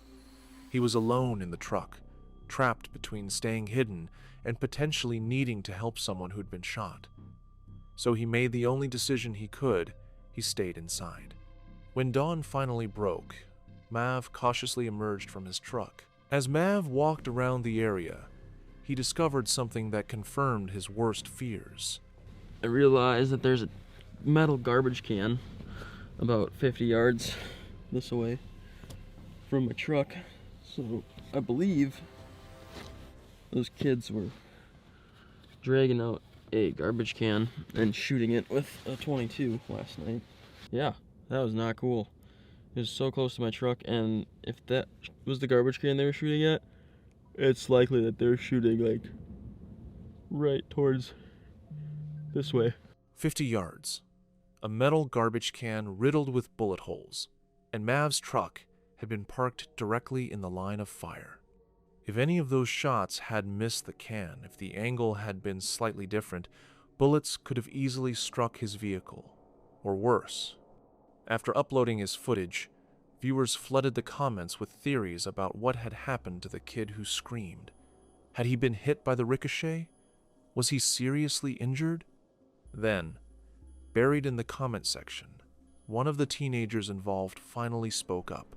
He was alone in the truck, trapped between staying hidden and potentially needing to help someone who'd been shot. So he made the only decision he could. He stayed inside. When dawn finally broke, Mav cautiously emerged from his truck. As Mav walked around the area, he discovered something that confirmed his worst fears. I realized that there's a metal garbage can about 50 yards this way from my truck. So I believe those kids were dragging out a garbage can and shooting it with a .22 last night. Yeah, that was not cool. It was so close to my truck, and if that was the garbage can they were shooting at, it's likely that they're shooting like right towards this way. 50 yards. A metal garbage can riddled with bullet holes, and Mav's truck had been parked directly in the line of fire. If any of those shots had missed the can, if the angle had been slightly different, bullets could have easily struck his vehicle, or worse. After uploading his footage, viewers flooded the comments with theories about what had happened to the kid who screamed. Had he been hit by the ricochet? Was he seriously injured? Then, buried in the comment section, one of the teenagers involved finally spoke up.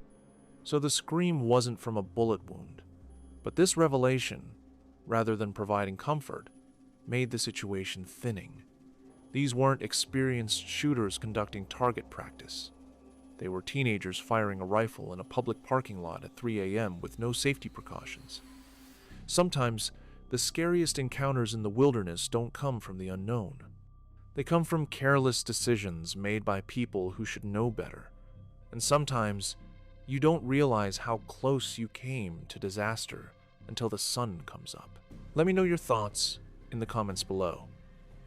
So the scream wasn't from a bullet wound. But this revelation, rather than providing comfort, made the situation thinning. These weren't experienced shooters conducting target practice. They were teenagers firing a rifle in a public parking lot at 3 a.m. with no safety precautions. Sometimes, the scariest encounters in the wilderness don't come from the unknown. They come from careless decisions made by people who should know better. And sometimes, you don't realize how close you came to disaster until the sun comes up. Let me know your thoughts in the comments below.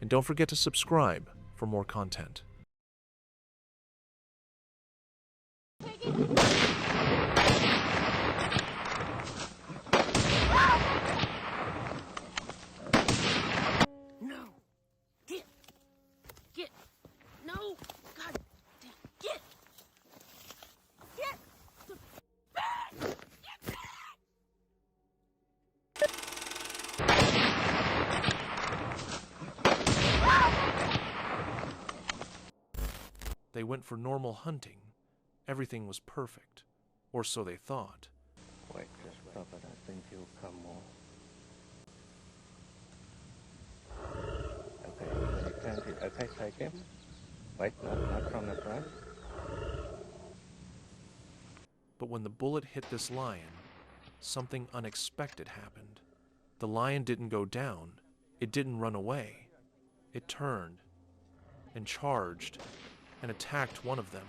And don't forget to subscribe for more content. No! Get! No! God! Get! Get! They went for normal hunting. Everything was perfect. Or so they thought. Wait, just stop it. I think you'll come more. Okay, you can do. Okay, take him. Wait, not from the front. But when the bullet hit this lion, something unexpected happened. The lion didn't go down. It didn't run away. It turned and charged and attacked one of them.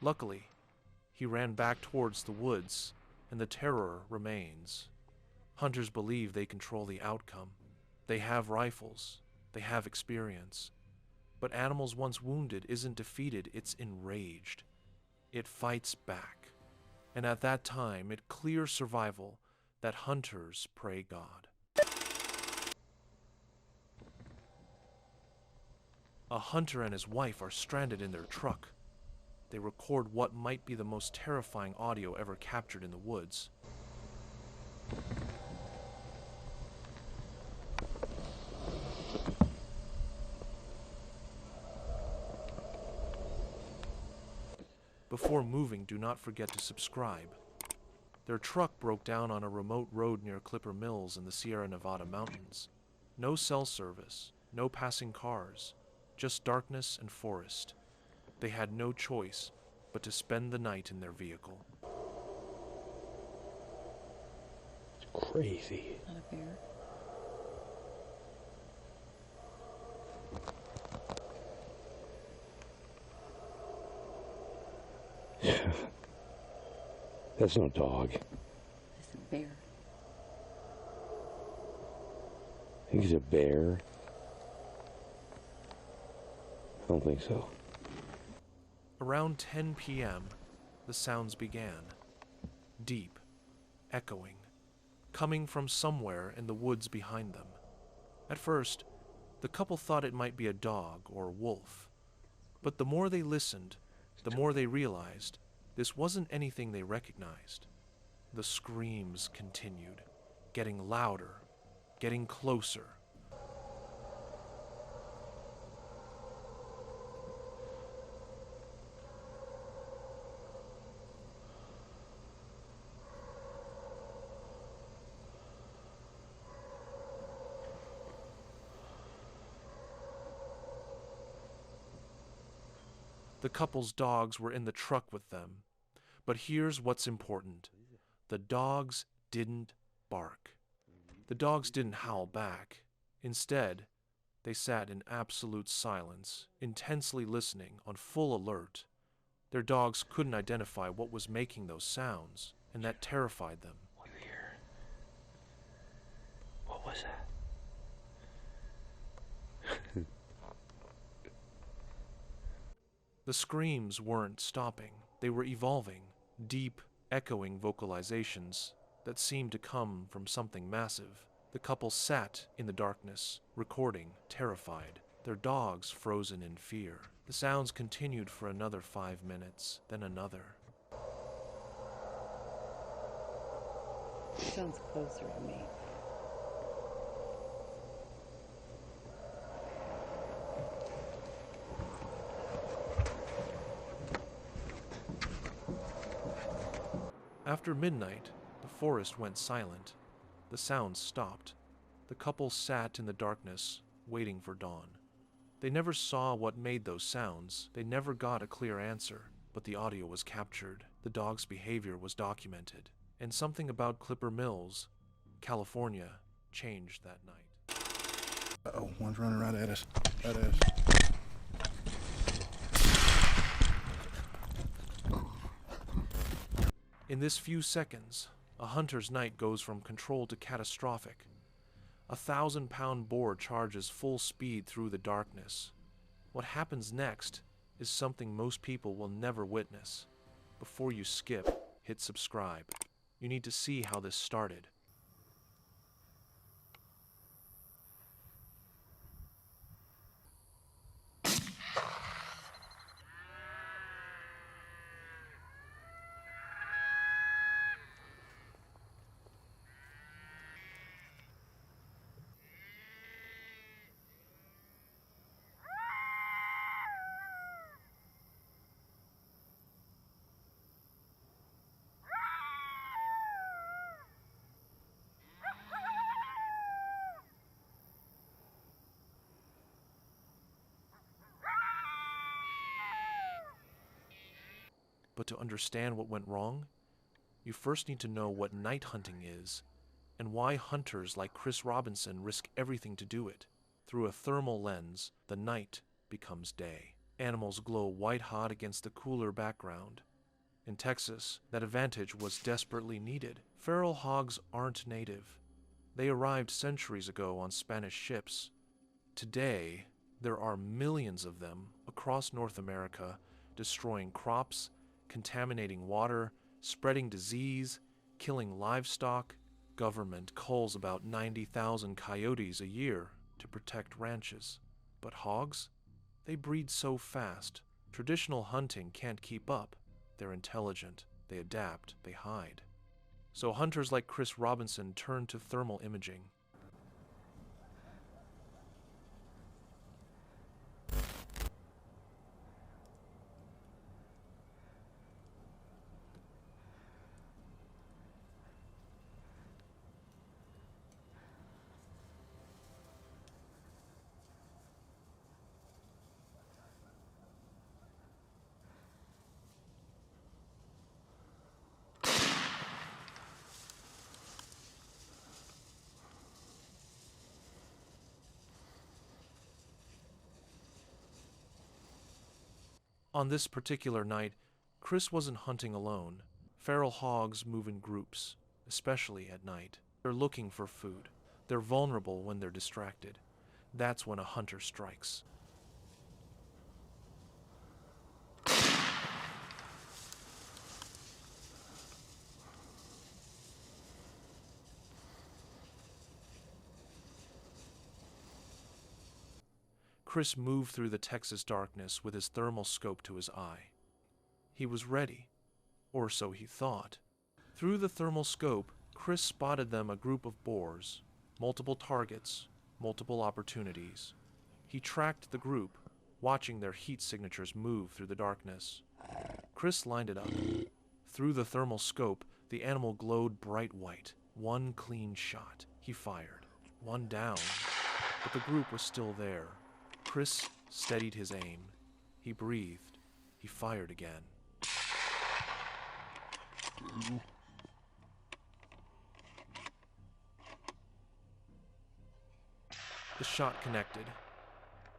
Luckily, he ran back towards the woods, and the terror remains. Hunters believe they control the outcome. They have rifles. They have experience. But animals once wounded isn't defeated, it's enraged. It fights back. And at that time, it clears survival that hunters pray God. A hunter and his wife are stranded in their truck. They record what might be the most terrifying audio ever captured in the woods. Before moving, do not forget to subscribe. Their truck broke down on a remote road near Clipper Mills in the Sierra Nevada mountains. No cell service, no passing cars, just darkness and forest. They had no choice but to spend the night in their vehicle. It's crazy. Not a bear. That's no dog. It's a bear. I think it's a bear. I don't think so. Around 10 p.m., the sounds began. Deep, echoing, coming from somewhere in the woods behind them. At first, the couple thought it might be a dog or wolf. But the more they listened, the more they realized this wasn't anything they recognized. The screams continued, getting louder, getting closer. The couple's dogs were in the truck with them. But here's what's important. The dogs didn't bark. The dogs didn't howl back. Instead, they sat in absolute silence, intensely listening, on full alert. Their dogs couldn't identify what was making those sounds, and that terrified them. What was that? The screams weren't stopping. They were evolving, deep, echoing vocalizations that seemed to come from something massive. The couple sat in the darkness, recording, terrified, their dogs frozen in fear. The sounds continued for another 5 minutes, then another. It sounds closer to me. After midnight, the forest went silent. The sounds stopped. The couple sat in the darkness, waiting for dawn. They never saw what made those sounds. They never got a clear answer, but the audio was captured. The dog's behavior was documented. And something about Clipper Mills, California, changed that night. Uh-oh, one's running right at us. Right at us. In this few seconds, a hunter's night goes from controlled to catastrophic. A 1,000-pound boar charges full speed through the darkness. What happens next is something most people will never witness. Before you skip, hit subscribe. You need to see how this started. But to understand what went wrong, you first need to know what night hunting is and why hunters like Chris Robinson risk everything to do it. Through a thermal lens, the night becomes day. Animals glow white-hot against the cooler background. In Texas, that advantage was desperately needed. Feral hogs aren't native. They arrived centuries ago on Spanish ships. Today, there are millions of them across North America, destroying crops, contaminating water, spreading disease, killing livestock. Government culls about 90,000 coyotes a year to protect ranches. But hogs? They breed so fast, traditional hunting can't keep up. They're intelligent, they adapt, they hide. So hunters like Chris Robinson turn to thermal imaging. On this particular night, Chris wasn't hunting alone. Feral hogs move in groups, especially at night. They're looking for food. They're vulnerable when they're distracted. That's when a hunter strikes. Chris moved through the Texas darkness with his thermal scope to his eye. He was ready, or so he thought. Through the thermal scope, Chris spotted them a group of boars, multiple targets, multiple opportunities. He tracked the group, watching their heat signatures move through the darkness. Chris lined it up. Through the thermal scope, the animal glowed bright white. One clean shot. He fired. One down, but the group was still there. Chris steadied his aim. He breathed. He fired again. The shot connected.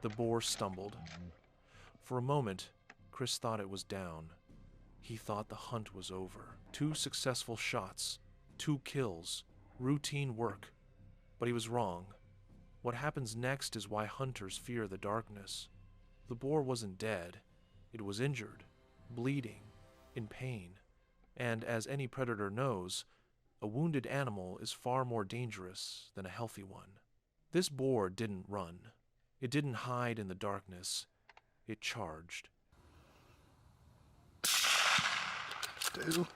The boar stumbled. For a moment, Chris thought it was down. He thought the hunt was over. 2 successful shots, 2 kills, routine work. But he was wrong. What happens next is why hunters fear the darkness. The boar wasn't dead. It was injured, bleeding, in pain. And as any predator knows, a wounded animal is far more dangerous than a healthy one. This boar didn't run. It didn't hide in the darkness. It charged. Still.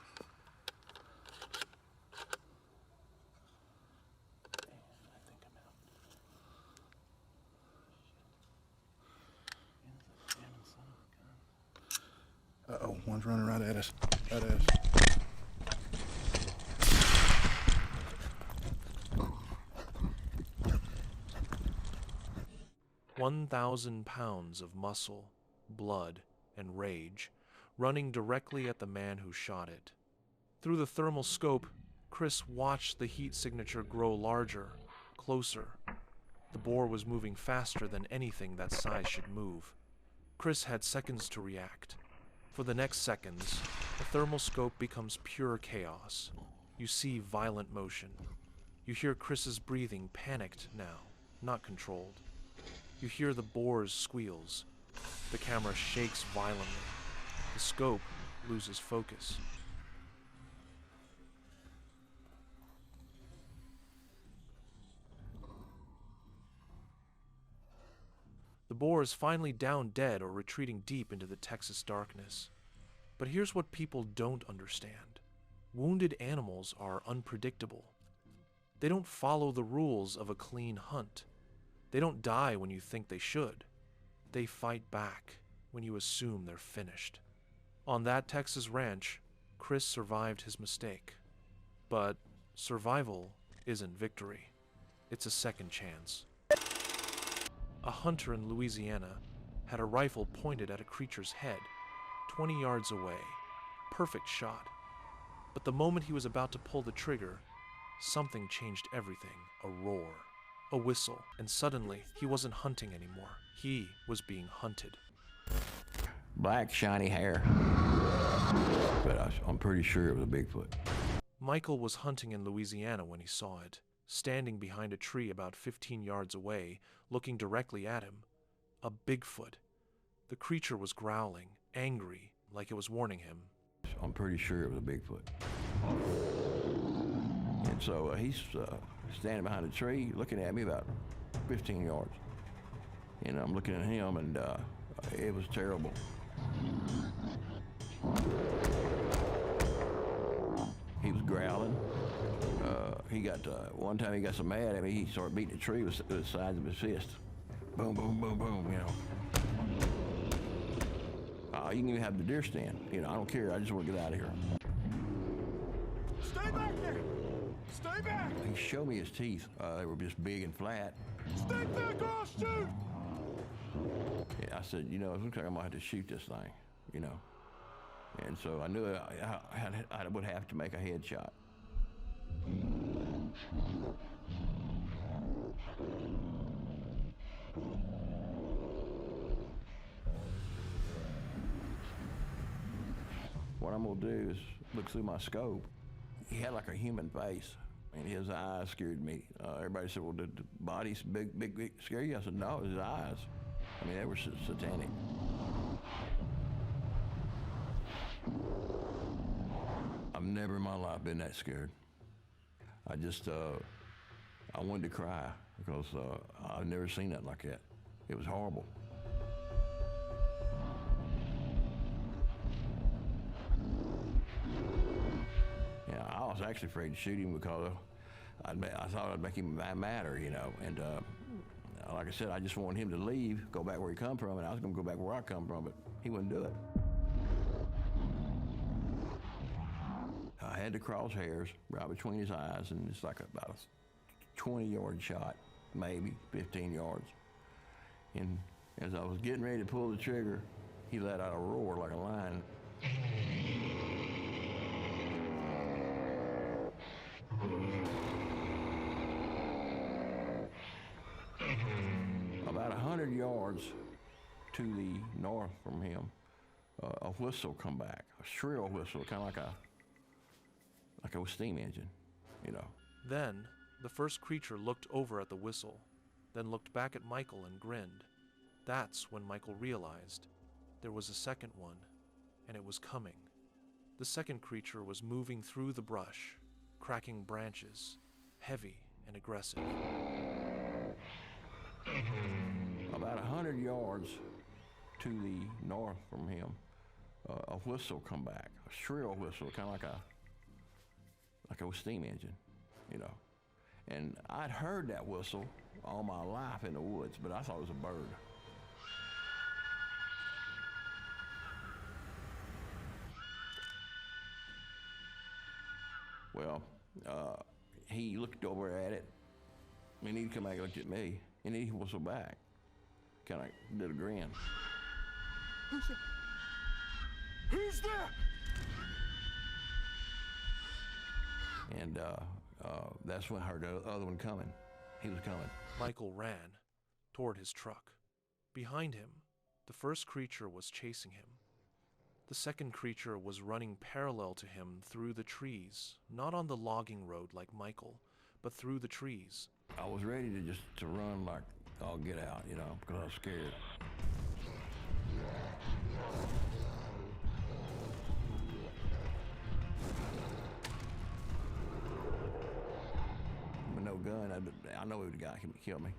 Uh-oh, one's running right at us. Right at us. 1,000 pounds of muscle, blood, and rage running directly at the man who shot it. Through the thermal scope, Chris watched the heat signature grow larger, closer. The boar was moving faster than anything that size should move. Chris had seconds to react. For the next seconds, the thermal scope becomes pure chaos. You see violent motion. You hear Chris's breathing, panicked now, not controlled. You hear the boar's squeals. The camera shakes violently. The scope loses focus. The boar is finally down dead or retreating deep into the Texas darkness. But here's what people don't understand. Wounded animals are unpredictable. They don't follow the rules of a clean hunt. They don't die when you think they should. They fight back when you assume they're finished. On that Texas ranch, Chris survived his mistake. But survival isn't victory. It's a second chance. A hunter in Louisiana had a rifle pointed at a creature's head, 20 yards away. Perfect shot. But the moment he was about to pull the trigger, something changed everything. A roar, a whistle, and suddenly he wasn't hunting anymore. He was being hunted. Black, shiny hair. But I'm pretty sure it was a Bigfoot. Michael was hunting in Louisiana when he saw it, standing behind a tree about 15 yards away, looking directly at him. A Bigfoot. The creature was growling, angry, like it was warning him. I'm pretty sure it was a Bigfoot. And so he's standing behind a tree, looking at me about 15 yards. And I'm looking at him, and It was terrible. He was growling. One time he got so mad at me, he started beating the tree with the sides of his fist. Boom, boom, boom, boom, you know. You can even have the deer stand. You know, I don't care. I just want to get out of here. Stay back there! Stay back! He showed me his teeth. They were just big and flat. Stay back or I'll shoot! Yeah, I said, you know, it looks like I might have to shoot this thing, you know. And so I knew I would have to make a headshot. What I'm gonna do is look through my scope. He had like a human face, and his eyes scared me. Everybody said, well, did the body's big scare you? I said, no, it was his eyes. I mean, they were satanic. I've never in my life been that scared. I just, I wanted to cry because I've never seen nothing like that. It was horrible. Yeah, I was actually afraid to shoot him because I thought I'd make him madder, you know. And like I said, I just wanted him to leave, go back where he come from, and I was gonna go back where I come from, but he wouldn't do it. I had the crosshairs right between his eyes, and it's like about a 20-yard shot, maybe 15 yards. And as I was getting ready to pull the trigger, he let out a roar like a lion. About 100 yards to the north from him, a whistle come back, a shrill whistle, kind of like a steam engine, you know. Then, the first creature looked over at the whistle, then looked back at Michael and grinned. That's when Michael realized there was a second one, and it was coming. The second creature was moving through the brush, cracking branches, heavy and aggressive. About 100 yards to the north from him, a whistle come back, a shrill whistle, kind of like a steam engine, you know. And I'd heard that whistle all my life in the woods, but I thought it was a bird. Well, he looked over at it, and he'd come back and looked at me, and he whistled back, kind of did a grin. Who's there? Who's there? And that's when I heard the other one coming. He was coming. Michael ran toward his truck. Behind him, the first creature was chasing him. The second creature was running parallel to him through the trees, not on the logging road like Michael, but through the trees. I was ready to run like, oh, get out, you know, because I was scared. With no gun, I know the guy can kill me.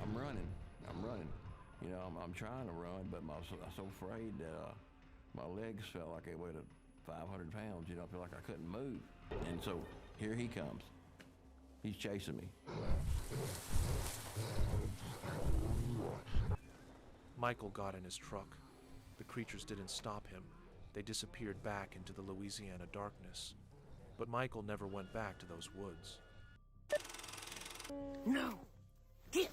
I'm running. You know, I'm trying to run, but I'm so afraid that my legs felt like they weighed 500 pounds. You know, I feel like I couldn't move. And so here he comes. He's chasing me. Michael got in his truck. The creatures didn't stop him. They disappeared back into the Louisiana darkness. But Michael never went back to those woods. No! Get!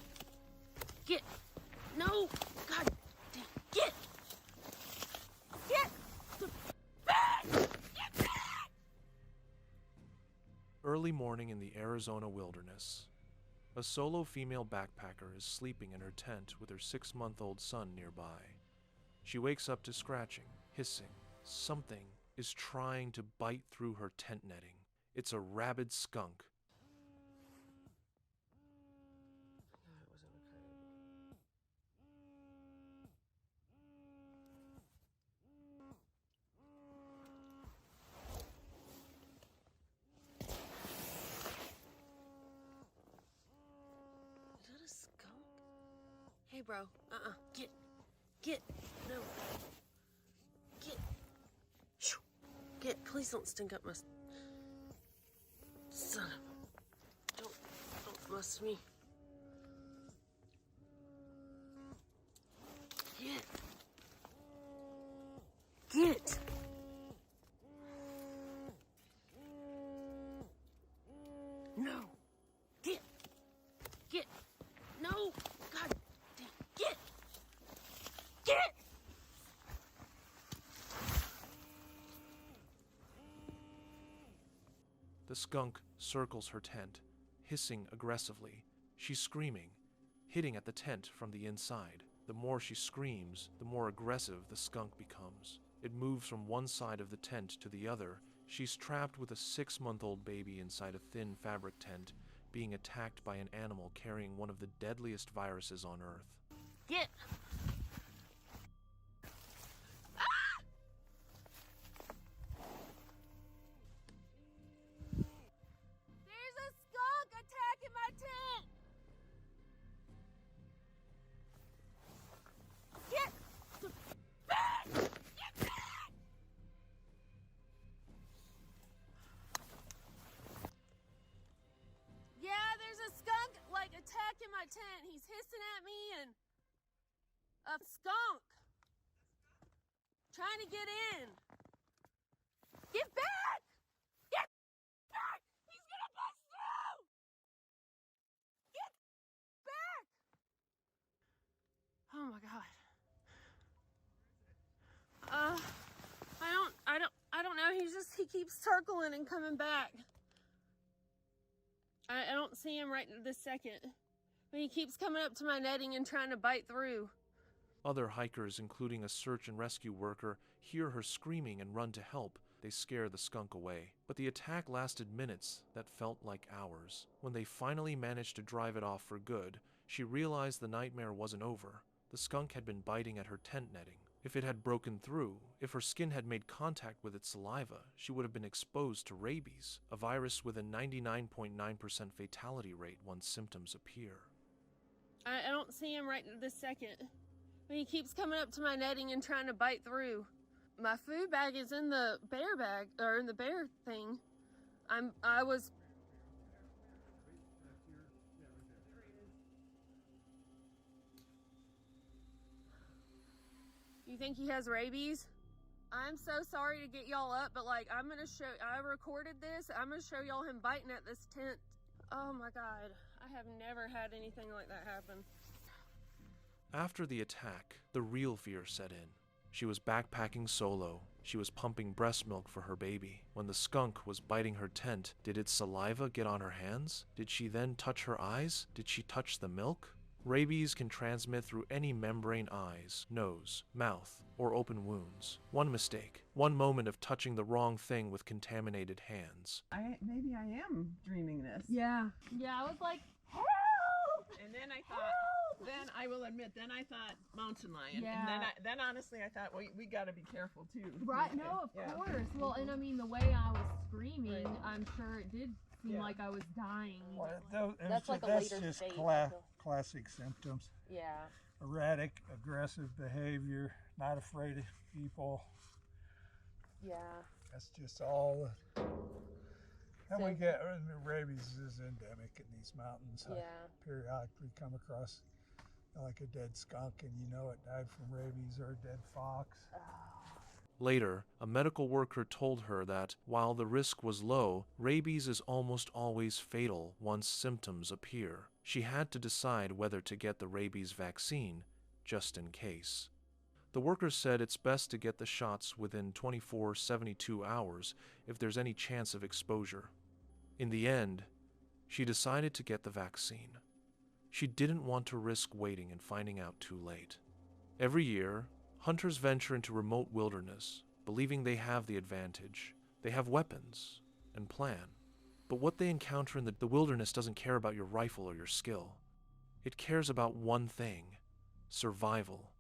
No! God damn! Get back! Get back! Early morning in the Arizona wilderness. A solo female backpacker is sleeping in her tent with her 6-month-old son nearby. She wakes up to scratching, hissing. Something is trying to bite through her tent netting. It's a rabid skunk. way, bro. Get. No. Get. Shoo. Get. Please don't stink up my... Son of a... Don't bust me. Get. Get. No. Get. No. God damn. Get. The skunk circles her tent, hissing aggressively. She's screaming, hitting at the tent from the inside. The more she screams, the more aggressive the skunk becomes. It moves from one side of the tent to the other. She's trapped with a 6-month-old baby inside a thin fabric tent, being attacked by an animal carrying one of the deadliest viruses on Earth. Get. There's a skunk attacking my tent! Get back! Get back! Yeah, there's a skunk, attacking my tent. He's hissing at me and... A skunk! Trying to get in! Get back! Get back! He's gonna bust through! Get back! Oh my god. I don't know. He keeps circling and coming back. I don't see him right this second. But he keeps coming up to my netting and trying to bite through. Other hikers, including a search and rescue worker, hear her screaming and run to help. They scare the skunk away. But the attack lasted minutes that felt like hours. When they finally managed to drive it off for good, she realized the nightmare wasn't over. The skunk had been biting at her tent netting. If it had broken through, if her skin had made contact with its saliva, she would have been exposed to rabies, a virus with a 99.9% fatality rate once symptoms appear. I don't see him right this second. But he keeps coming up to my netting and trying to bite through. My food bag is in the bear bag, or in the bear thing. I was... You think he has rabies? I'm so sorry to get y'all up, but I'm gonna show... I recorded this. I'm gonna show y'all him biting at this tent. Oh my god. I have never had anything like that happen. After the attack, the real fear set in. She was backpacking solo. She was pumping breast milk for her baby. When the skunk was biting her tent, did its saliva get on her hands? Did she then touch her eyes? Did she touch the milk? Rabies can transmit through any membrane, eyes, nose, mouth, or open wounds. One mistake, one moment of touching the wrong thing with contaminated hands. Maybe I am dreaming this. Yeah, I was like, help! And then I thought, then I will admit, then I thought mountain lion. Yeah. And then honestly I thought, well, we got to be careful too. Right, no, of course. Well, and I mean, the way I was screaming, I'm sure it did seem like I was dying. Well, That's like a that's later just stage. classic symptoms. Yeah. Erratic, aggressive behavior, not afraid of people. Yeah. That's just all. And we get rabies is endemic in these mountains. Yeah. I periodically come across like a dead skunk, and it died from rabies, or a dead fox. Later, a medical worker told her that, while the risk was low, rabies is almost always fatal once symptoms appear. She had to decide whether to get the rabies vaccine, just in case. The worker said it's best to get the shots within 24-72 hours if there's any chance of exposure. In the end, she decided to get the vaccine. She didn't want to risk waiting and finding out too late. Every year, hunters venture into remote wilderness, believing they have the advantage. They have weapons and plan. But what they encounter in the wilderness doesn't care about your rifle or your skill. It cares about one thing: survival.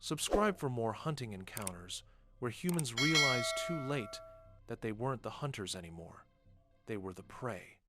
Subscribe for more hunting encounters where humans realize too late that they weren't the hunters anymore. They were the prey.